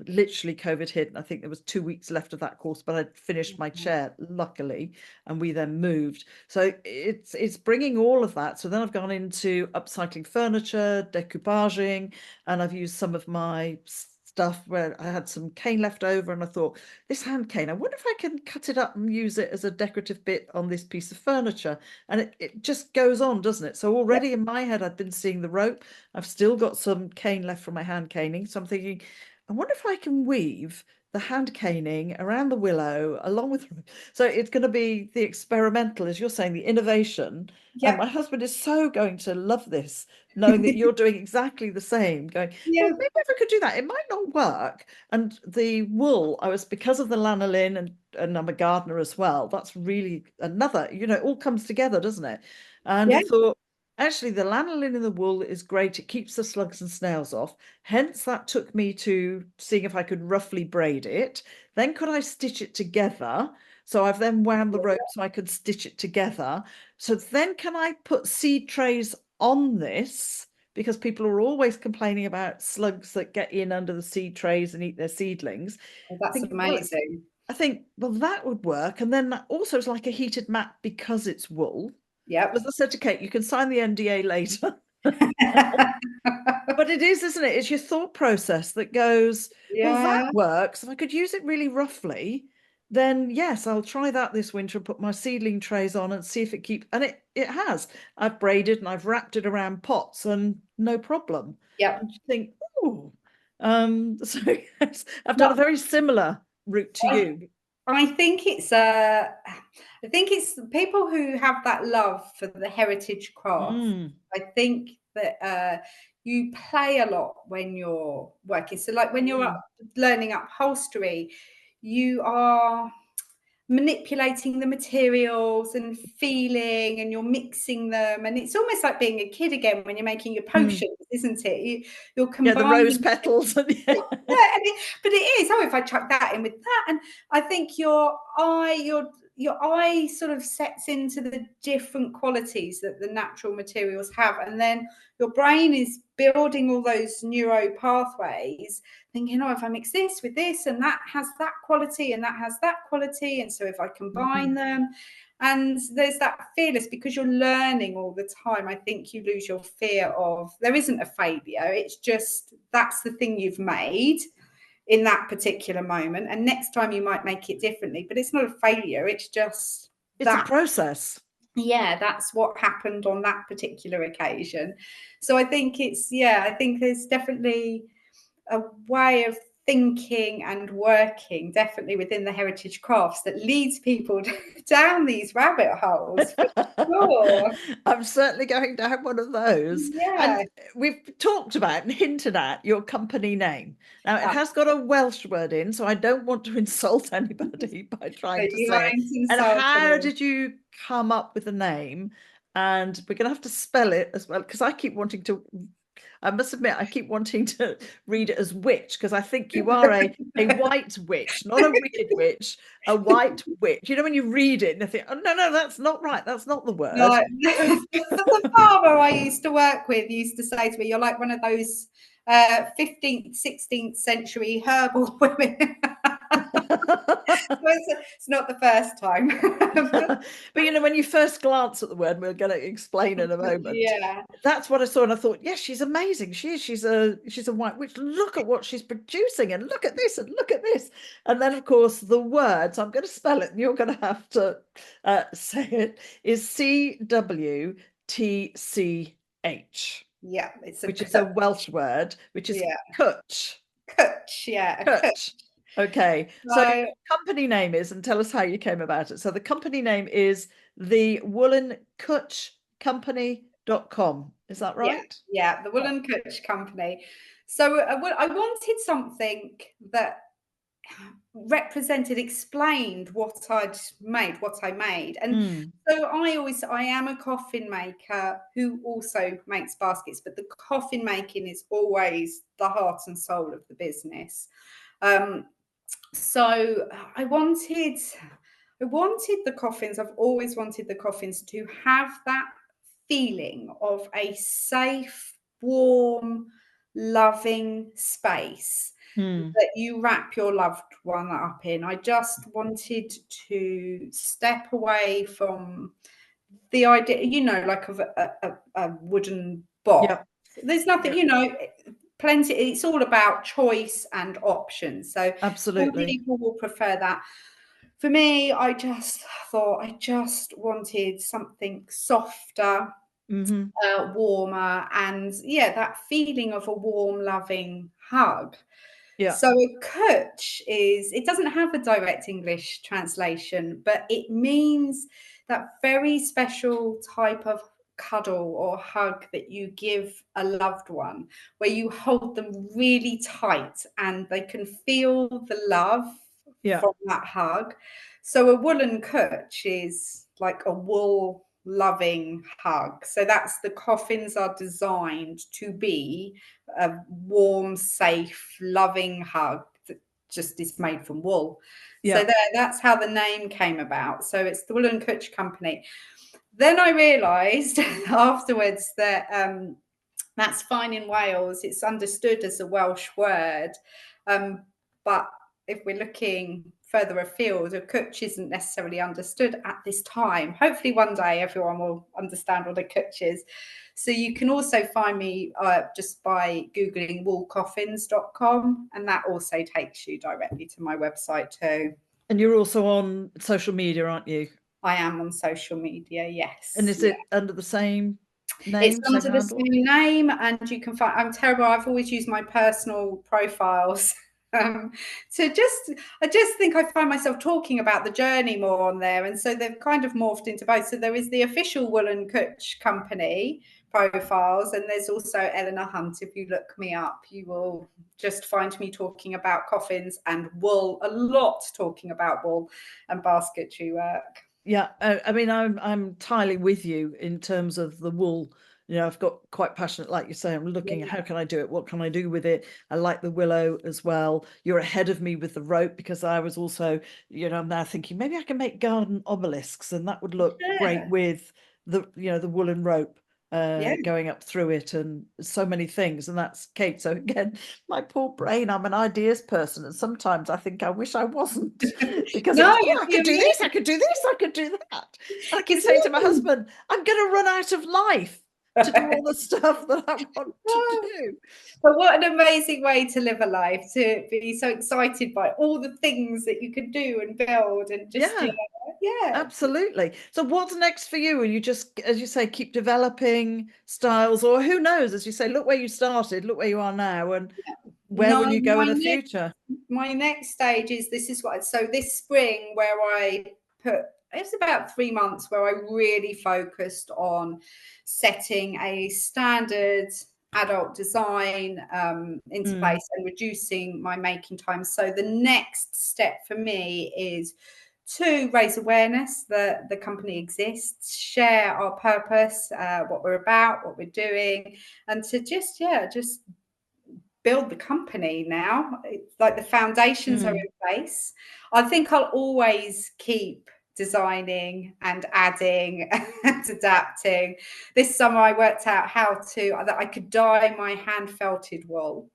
literally COVID hit, and I think there was 2 weeks left of that course, but I'd finished my chair, luckily, and we then moved. So it's bringing all of that. So then I've gone into upcycling furniture, decoupaging, and I've used some of my stuff where I had some cane left over, and I thought, this hand cane, I wonder if I can cut it up and use it as a decorative bit on this piece of furniture. And it just goes on, doesn't it? So Yeah. already in my head, I'd been seeing the rope. I've still got some cane left from my hand caning. So I'm thinking, I wonder if I can weave the hand caning around the willow along with. So it's going to be the experimental, as you're saying, the innovation. And Yeah. my husband is so going to love this, knowing that you're doing exactly the same, going, Yeah. well, maybe if I could do that, it might not work. And the wool, because of the lanolin, and I'm a gardener as well, that's really another, it all comes together, doesn't it? And I Yeah. thought, actually, the lanolin in the wool is great. It keeps the slugs and snails off. Hence, that took me to seeing if I could roughly braid it. Then could I stitch it together? So I've then wound the rope so I could stitch it together. So then can I put seed trays on this? Because people are always complaining about slugs that get in under the seed trays and eat their seedlings. Oh, that's amazing. I think, well, that would work. And then that also is like a heated mat because it's wool. As Yep. I said to Kate, you can sign the NDA later. But it is, isn't it? It's your thought process that goes, well, that Yeah. works. If I could use it really roughly, then yes, I'll try that this winter and put my seedling trays on and see if it keeps. And it has. I've braided and I've wrapped it around pots and no problem. Yep. And you think, oh, so yes, I've done a No, very similar route to I, you. I think it's people who have that love for the heritage craft. Mm, I think that you play a lot when you're working. So, like when you're mm, learning upholstery, you are manipulating the materials and feeling, and you're mixing them, and it's almost like being a kid again when you're making your mm. potions, isn't it? You're Yeah, the rose combining. petals. Yeah, but it is. Oh, if I chuck that in with that, and I think your eye sort of sets into the different qualities that the natural materials have, and then your brain is building all those neuro pathways, thinking, oh, if I mix this with this, and that has that quality, and that has that quality, and so if I combine Mm. them, and there's that fearless, because you're learning all the time. I think you lose your fear of, there isn't a failure. It's just, that's the thing you've made in that particular moment. And next time you might make it differently, but it's not a failure. It's just It's a that, process. yeah, that's what happened on that particular occasion. So I think I think there's definitely a way of thinking and working, definitely within the heritage crafts, that leads people down these rabbit holes, for sure. I'm certainly going down one of those. Yeah. And we've talked about and hinted at your company name. Now, it So has got a Welsh word in, so I don't want to insult anybody by trying to you say it. won't And insult how anyone. did you come up with the name? And we're going to have to spell it as well, because I must admit, I keep wanting to read it as witch, because I think you are a white witch, not a wicked witch, a white witch. When you read it and you think, oh, no, that's not right. That's not the word. No, the farmer I used to work with used to say to me, "You're like one of those 15th, 16th century herbal women." So it's not the first time. But when you first glance at the word, we're going to explain in a moment. Yeah. That's what I saw, and I thought, yes, she's amazing. She is. She's a white witch. Look at what she's producing, and look at this, and look at this. And then, of course, the words. I'm going to spell it, and you're going to have to say it. Is CWTCH, Yeah, it's a which is a Welsh word, which is yeah, cutch. kutch, yeah, a kutch. Cutch. Okay, so So company name is, and tell us how you came about it. So the company name is the Woolen Kutch Company.com. Is that yeah, right? yeah, the Woolen Kutch Company. So I wanted something that explained what I made. And Mm. so I am a coffin maker who also makes baskets, but the coffin making is always the heart and soul of the business. Um, so I wanted the coffins. I've always wanted the coffins to have that feeling of a safe, warm, loving space Mm. that you wrap your loved one up in. I just wanted to step away from the idea, like of a wooden box. Yep. There's nothing, Yep. plenty. It's all about choice and options. So some Absolutely. people will prefer that. For me, I just thought I just wanted something softer, Hmm. warmer, and yeah, that feeling of a warm, loving hug. Yeah. So a kutch it doesn't have a direct English translation, but it means that very special type of cuddle or hug that you give a loved one, where you hold them really tight and they can feel the love Yeah. from that hug. So a woolen kutch is like a wool loving hug. So that's the coffins are designed to be a warm, safe, loving hug that just is made from wool. So Yeah. that's how the name came about. So it's the Wool and Kutch Company. Then I realised afterwards that that's fine in Wales. It's understood as a Welsh word, but if we're looking further afield, a kutch isn't necessarily understood at this time. Hopefully, one day everyone will understand what a kutch is. So you can also find me just by googling woolcoffins.com, and that also takes you directly to my website too. And you're also on social media, aren't you? I am on social media, And yes. is it under the same It's name, same under the handle? same name, and you can find. I'm terrible. I've always used my personal profiles. Um, I just think I find myself talking about the journey more on there, and so they've kind of morphed into both. So there is the official Wool and Kutch Company profiles, and there's also Eleanor Hunt. If you look me up, you will just find me talking about coffins and wool, a lot talking about wool and basketry work. Yeah, I mean, I'm entirely with you in terms of the wool. I've got quite passionate, like you say, I'm looking at Yeah. how can I do it? What can I do with it? I like the willow as well. You're ahead of me with the rope because I was also, I'm now thinking maybe I can make garden obelisks and that would look great Yeah. with the woolen rope Yeah. going up through it and so many things. And that's Kate. So again, my poor brain, I'm an ideas person. And sometimes I think I wish I wasn't because No, it's, oh, you'll I be could do this, I amazed. could do this, I could do that. And I keep It's saying to my all. husband, I'm going to run out of life to do all the stuff that I want to do. But what an amazing way to live a life, to be so excited by all the things that you could do and build and just, Yeah, yeah. absolutely. So what's next for you? Are you just, as you say, keep developing styles, or who knows, as you say, look where you started, look where you are now, and where No, will you go in the future? my next stage is so this spring where it's about 3 months where I really focused on setting a standard adult design into Mm, place and reducing my making time. So the next step for me is to raise awareness that the company exists, share our purpose, what we're about, what we're doing, and to just build the company now. It's like the foundations are mm, in place. I think I'll always keep designing and adding and adapting. This summer I worked out how that I could dye my hand felted wool.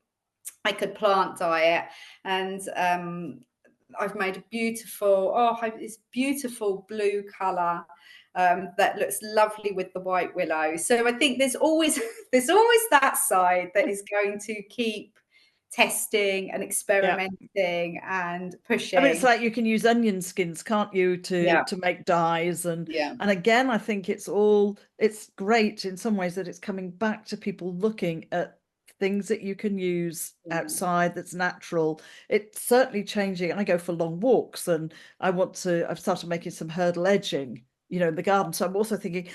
I could plant dye it, and I've made a this beautiful blue colour that looks lovely with the white willow. So I think there's always there's always that side that is going to keep testing and yeah. experimenting and I mean, it's pushing. like you can use onion skins, can't you, to Yeah, to make dyes yeah. and again, I think it's great in some ways that it's coming back to people looking at things that you can use Yeah. outside that's natural. It's certainly changing. And I go for long walks and I've started making some hurdle edging, in the garden. So I'm also thinking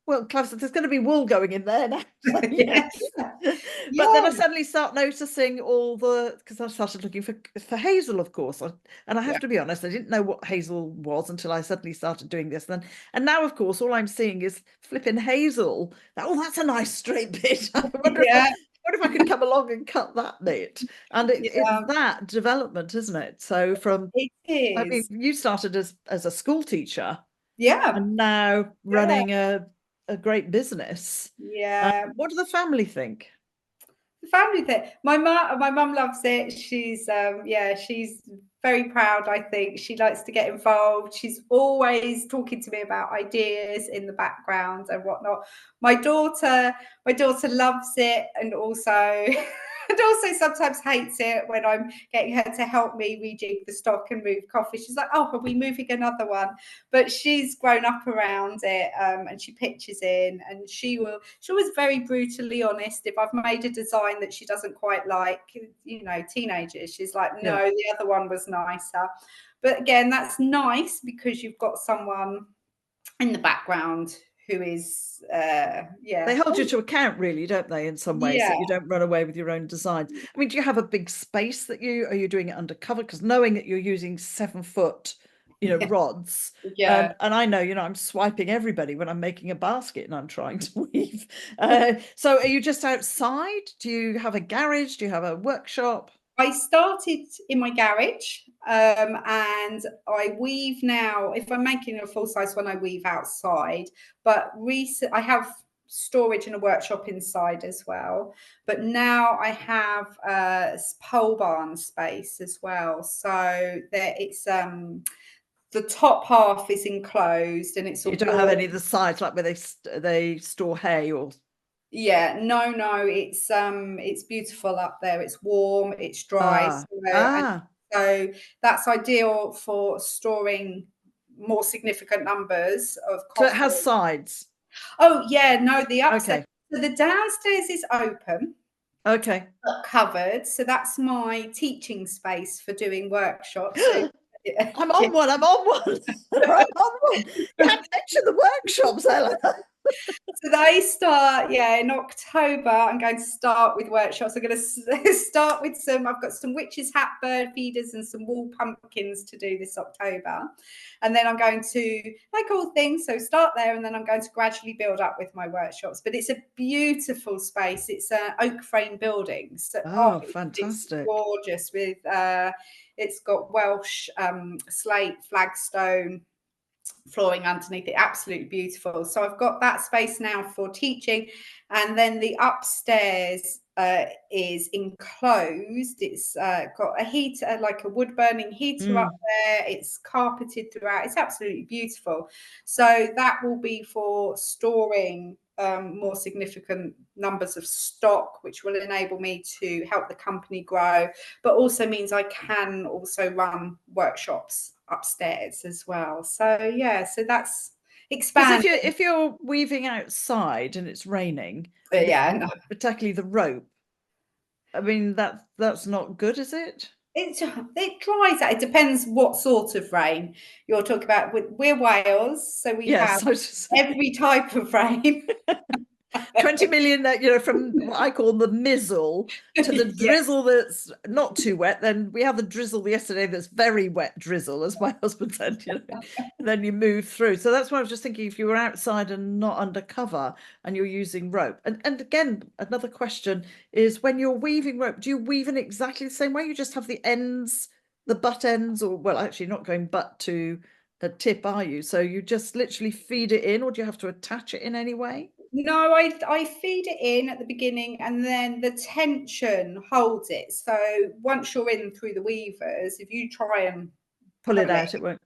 well, Clive said, there's going to be wool going in there now. Yes. But then I Yeah. suddenly start noticing because I started looking for hazel, of course. And I have Yeah. to be honest, I didn't know what hazel was until I suddenly started doing this. And now, of course, all I'm seeing is flipping hazel. Oh, that's a nice straight bit. I Yeah. wonder if I could come along and cut that bit. And it's Yeah. that development, isn't it? So It I mean, is. you started as a school teacher Yeah. and now Yeah. running a great business. Yeah. What do the family think? The family thing. My mum loves it. She's very proud, I think. She likes to get involved. She's always talking to me about ideas in the background and whatnot. My daughter, my daughter loves it, and also and also sometimes hates it when I'm getting her to help me rejig the stock and move coffee. She's like, "Oh, are we moving another one?" But she's grown up around it, and she pitches in, and she's always very brutally honest. If I've made a design that she doesn't quite like, teenagers, she's like, Yeah. "No, the other one was nicer." But again, that's nice because you've got someone in the background who is They hold you oh, to account, really, don't they, in some ways, yeah. that you don't run away with your own designs. I mean, do you have a big space are you doing it undercover? Because knowing that you're using 7 foot, rods, Yeah. and I know, I'm swiping everybody when I'm making a basket and I'm trying to weave. So are you just outside? Do you have a garage? Do you have a workshop? I started in my garage, and I weave now. If I'm making a full size one, I weave outside. But I have storage in a workshop inside as well. But now I have a pole barn space as well. So there, it's the top half is enclosed, and it's a You don't have wall. any of the sides like where they store hay or Yeah, no, it's beautiful up there. It's warm, it's dry, ah so, and ah. so that's ideal for storing more significant numbers of So it has coffee. sides. Oh yeah, no, the upstairs. Okay. So the downstairs is open, Okay. not covered. So that's my teaching space for doing workshops. So yeah, I'm on one. I'm on one. I'm on one. You haven't mentioned the workshops, Eleanor. so they start, in October. I'm going to start with workshops. I'm going to start with I've got some witches' hat bird feeders and some wool pumpkins to do this October. And then I'm going to, like all things, so start there, and then I'm going to gradually build up with my workshops. But it's a beautiful space. It's an oak frame building. So, Oh, it's fantastic. gorgeous with, it's got Welsh slate, flagstone, flooring underneath it, absolutely beautiful. So I've got that space now for teaching, and then the upstairs is enclosed. It's got a heater, like a wood burning heater up Mm. there. It's carpeted throughout. It's absolutely beautiful. So that will be for storing more significant numbers of stock, which will enable me to help the company grow, but also means I can also run workshops upstairs as well. So yeah, so that's Because expanding. if you're weaving outside and it's raining, Yeah, no, particularly the rope, I mean that's not good, is it? it dries out. It depends what sort of rain you're talking about. We're Wales, so we have Yes, I was just saying. every type of rain. 20 million, from what I call the mizzle to the Yeah. drizzle that's not too wet. Then we had the drizzle yesterday that's very wet drizzle, as my husband said, and then you move through. So that's why I was just thinking, if you were outside and not undercover and you're using rope. And again, another question is, when you're weaving rope, do you weave in exactly the same way? You just have the ends, the butt ends, or well, actually not going butt to a tip, are you? So you just literally feed it in, or do you have to attach it in any way? No, I feed it in at the beginning, and then the tension holds it. So once you're in through the weavers, if you try and Pull pull it it, out, it won't.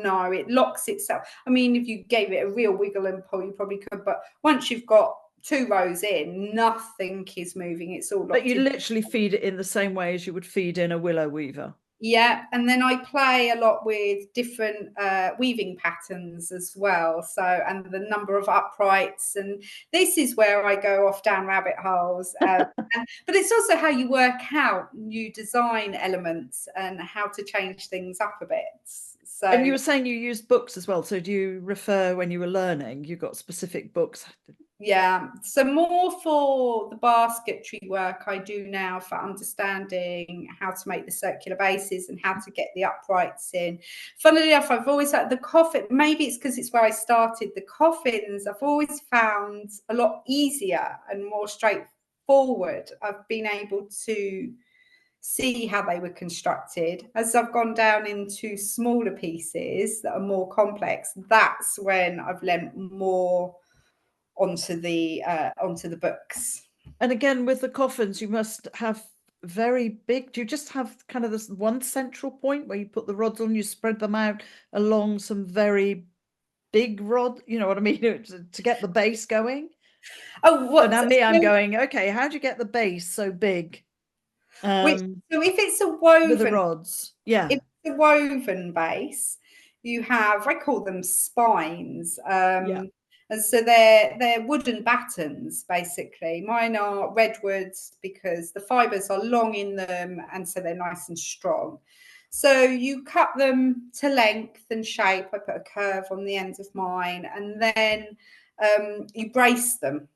no, it locks itself. I mean, if you gave it a real wiggle and pull, you probably could, but once you've got 2 rows in, nothing is moving. It's all But locked you in. literally feed it in the same way as you would feed in a willow weaver. Yeah, and then I play a lot with different weaving patterns as well. So, and the number of uprights, and this is where I go off down rabbit holes. But it's also how you work out new design elements and how to change things up a bit. So And you were saying you used books as well. So do you refer when you were learning? You got specific books? yeah, so more for the basketry work I do now for understanding how to make the circular bases and how to get the uprights in. Funnily enough, I've always had the coffin, maybe it's because it's where I started, the coffins I've always found a lot easier and more straightforward. I've been able to see how they were constructed. As I've gone down into smaller pieces that are more complex, that's when I've lent more onto the books. And again, with the coffins, you must have very big. Do you just have kind of this one central point where you put the rods on, you spread them out along some very big rod, you know what I mean, to get the base going? Oh, So what? now So, me, I'm going, okay, how do you get the base so big? which, so if it's a With the woven, rods, yeah, if it's a woven base, you have, I call them spines. yeah, And so they're wooden battens, basically. Mine are redwoods because the fibers are long in them, and so they're nice and strong. So you cut them to length and shape. I put a curve on the ends of mine, and then you brace them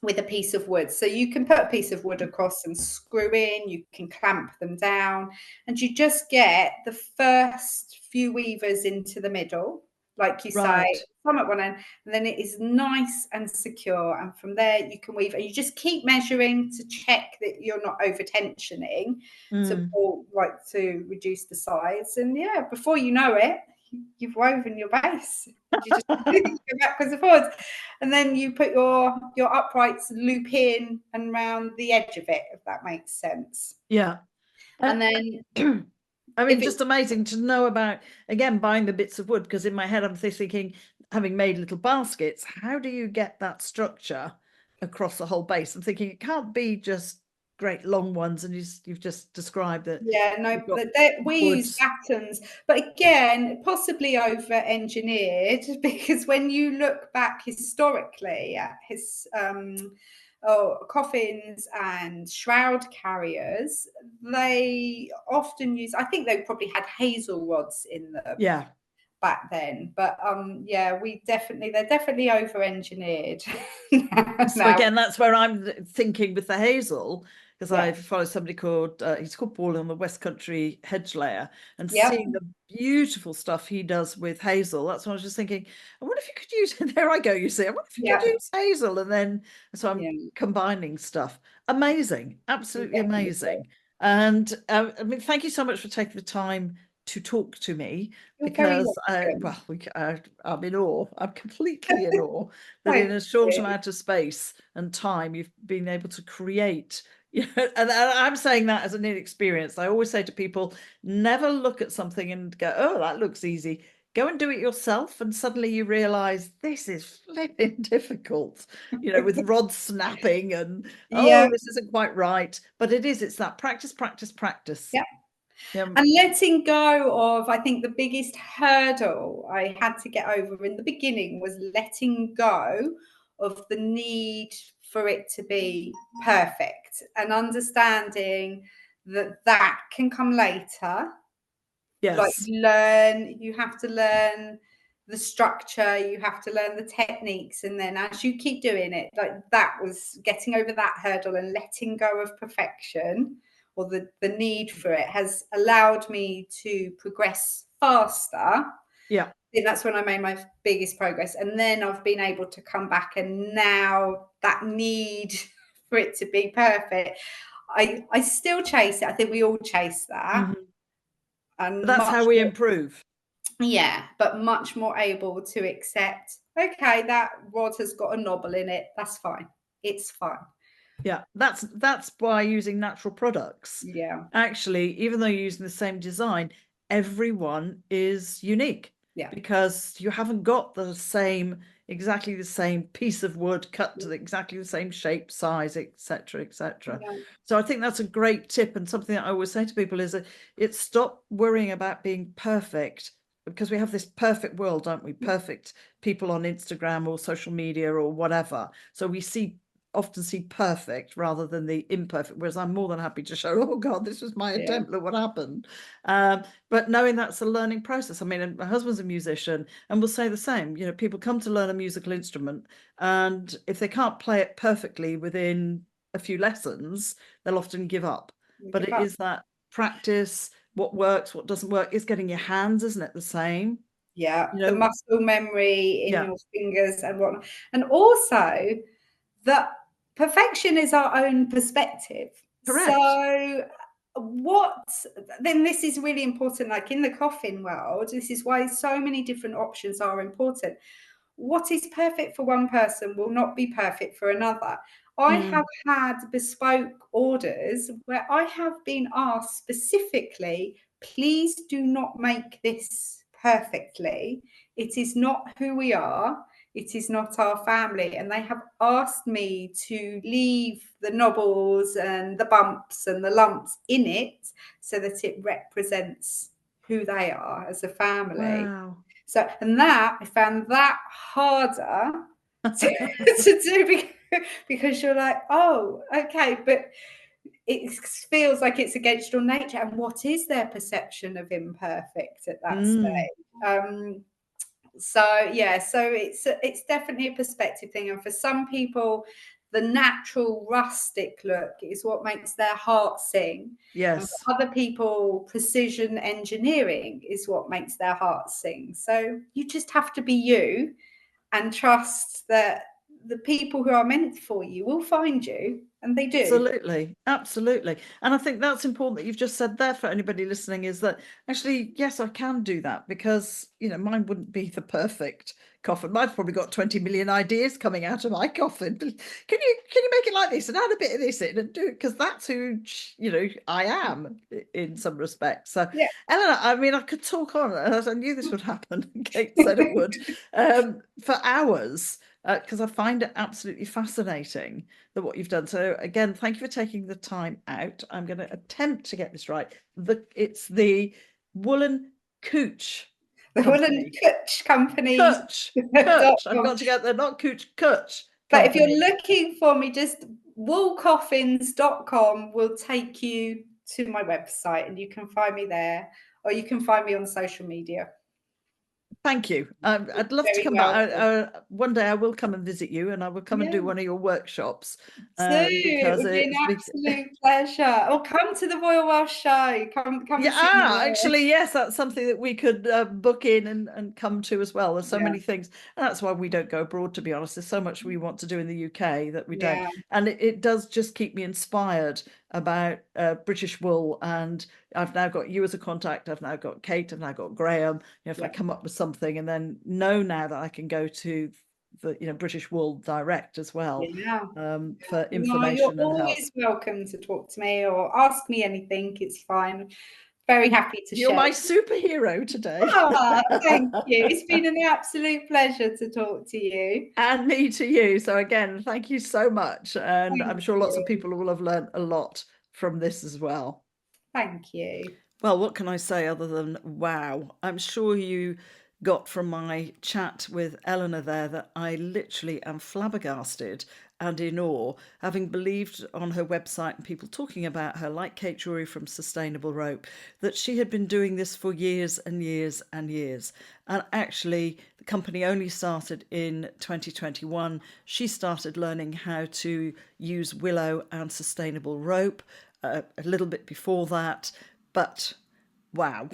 with a piece of wood. So you can put a piece of wood across and screw in, you can clamp them down, and you just get the first few weavers into the middle, like you say, right. some at one end, and then it is nice and secure. And from there you can weave, and you just keep measuring to check that you're not over tensioning to reduce the size. And yeah, before you know it, you've woven your base. You just go backwards and forwards, and then you put your uprights loop in and round the edge of it, if that makes sense. Yeah. And then I mean, if just it's amazing to know about, again, buying the bits of wood, because in my head I'm thinking, having made little baskets, how do you get that structure across the whole base? I'm thinking it can't be just great long ones, and you've just described that yeah, no, you've got we wood. use battens, but again, possibly over engineered, because when you look back historically at his coffins and shroud carriers, they often use, I think they probably had hazel rods in them Yeah. back then, but yeah, they're definitely over engineered So now. again, that's where I'm thinking with the hazel, because Yeah, I follow somebody called he's called Paul on the West Country Hedge Layer, and yep, seeing the beautiful stuff he does with hazel. That's what I was just thinking. I wonder if you could use. There I go. You see, I wonder if you could yep, use hazel, and then so I'm yeah, combining stuff. Amazing, you absolutely definitely amazing. And I mean, thank you so much for taking the time to talk to me, you're very because welcome. well, I'm in awe. I'm completely in awe that in Thank a short you. amount of space and time you've been able to create. You know, and I'm saying that as an inexperienced. I always say to people, never look at something and go, oh, that looks easy. Go and do it yourself, and suddenly you realize this is flipping difficult, you know, with rods snapping and Yeah, oh, this isn't quite right. But it's that practice, practice, practice. yeah. Yeah, And letting go of, I think the biggest hurdle I had to get over in the beginning was letting go of the need for it to be perfect, and understanding that that can come later. Like yes, you have to learn the structure, you have to learn the techniques, and then as you keep doing it, like that was getting over that hurdle and letting go of perfection, or the need for it, has allowed me to progress faster. yeah. And that's when I made my biggest progress, and then I've been able to come back, and now that need for it to be perfect, I still chase it. I think we all chase that, Mhm. But and that's much how we more, improve. yeah, but much more able to accept, okay, that rod has got a knobble in it. That's fine. It's fine. Yeah, that's why using natural products, Yeah. actually, even though you're using the same design, everyone is unique, Yeah. because you haven't got exactly the same piece of wood cut to exactly the same shape, size, etc., etc. Yeah. So I think that's a great tip, and something that I always say to people is that stop worrying about being perfect, because we have this perfect world, don't we? Perfect people on Instagram or social media or whatever. So we see often see perfect rather than the imperfect, whereas I'm more than happy to show, oh God, this was my Yeah. attempt, look what happened. But knowing that's a learning process. I mean, and my husband's a musician and will say the same. You know, people come to learn a musical instrument, and if they can't play it perfectly within a few lessons, they'll often give up. You But give it up. is that practice, what works, what doesn't work, is getting your hands, isn't it, the same? Yeah, You the know, muscle memory in yeah, your fingers and whatnot. And also that perfection is our own perspective. correct. So what then this is really important, like in the coffin world, this is why so many different options are important. What is perfect for one person will not be perfect for another. I have Mm, had bespoke orders where I have been asked specifically, please do not make this perfectly. It is not who we are. It is not our family. And they have asked me to leave the knobbles and the bumps and the lumps in it so that it represents who they are as a family. wow. So, and that I found that harder to, to do because you're like, oh, okay, but it feels like it's against your nature. And what is their perception of imperfect at that Mm, stage? So yeah, so it's definitely a perspective thing, and for some people, the natural rustic look is what makes their heart sing. And yes. for other people, precision engineering is what makes their heart sing. So you just have to be you and trust that the people who are meant for you will find you, and they do. Absolutely, absolutely. And I think that's important that you've just said there for anybody listening, is that actually, yes, I can do that, because, you know, mine wouldn't be the perfect coffin. Mine's probably got 20 million ideas coming out of my coffin. Can you make it like this and add a bit of this in and do it? Because that's who, you know, I am in some respects. So, Yeah. Eleanor, I mean, I could talk on, as I knew this would happen. Kate said it would, for hours, because I find it absolutely fascinating that what you've done. So again, thank you for taking the time out. I'm going to attempt to get this right. It's the Woolen Cooch The Woolen Company. Kutch Company. Cooch, Cooch. I've .com. got to get there, not Cooch, Cooch But if you're Company. looking for me, just woolcoffins.com will take you to my website, and you can find me there, or you can find me on social media. Thank you. You're I'd love to very come back. welcome. One day I will come and visit you, and I will come and do Yeah. one of your workshops, So it because would be an it's absolute pleasure. Or come to the Royal Welsh Show. Come yeah, and see me there. actually, yes, that's something that we could book in and come to as well. There's so Yeah. many things, and that's why we don't go abroad, to be honest. There's so much we want to do in the UK that we don't, Yeah. and it does just keep me inspired about British wool. And I've now got you as a contact. I've now got Kate. I've now got Graham. You know, if I Yeah. come up with something, and then know now that I can go to the, you know, British Wool direct as well, Yeah. for No, you're information and help. always welcome to talk to me or ask me anything. It's fine. Very happy to You're share. my superhero today. Ah, thank you. It's been an absolute pleasure to talk to you. And me to you. So again, thank you so much. And Thank I'm sure lots of you. people will have learned a lot from this as well. Thank you. Well, what can I say other than wow? I'm sure you got from my chat with Eleanor there that I literally am flabbergasted and in awe, having believed on her website and people talking about her, like Kate Drury from Sustainable Rope, that she had been doing this for years and years and years. And actually, the company only started in 2021. She started learning how to use willow and sustainable rope a little bit before that. But wow,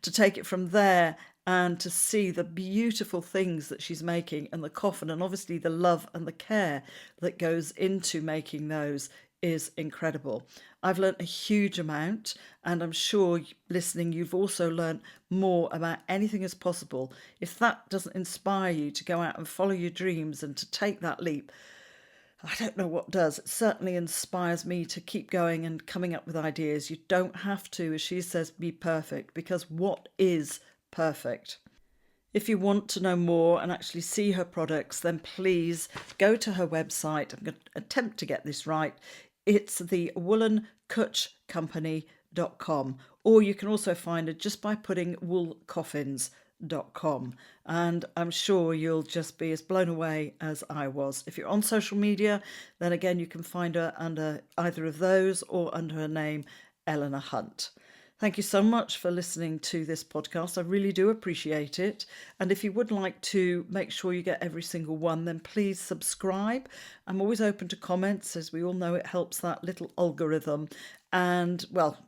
to take it from there and to see the beautiful things that she's making and the coffin, and obviously the love and the care that goes into making those, is incredible. I've learnt a huge amount, and I'm sure listening you've also learnt more about anything as possible. If that doesn't inspire you to go out and follow your dreams and to take that leap, I don't know what does. It certainly inspires me to keep going and coming up with ideas. You don't have to, as she says, be perfect, because what is perfect? If you want to know more and actually see her products, then please go to her website. I'm going to attempt to get this right. It's the woolenkutchcompany.com, or you can also find her just by putting wool coffins eleanorhunt.com, and I'm sure you'll just be as blown away as I was. If you're on social media, then again you can find her under either of those or under her name, Eleanor Hunt. Thank you so much for listening to this podcast. I really do appreciate it. And if you would like to make sure you get every single one, then please subscribe. I'm always open to comments. As we all know, it helps that little algorithm. And, well,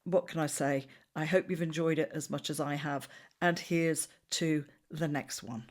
what can I say? I hope you've enjoyed it as much as I have. And here's to the next one.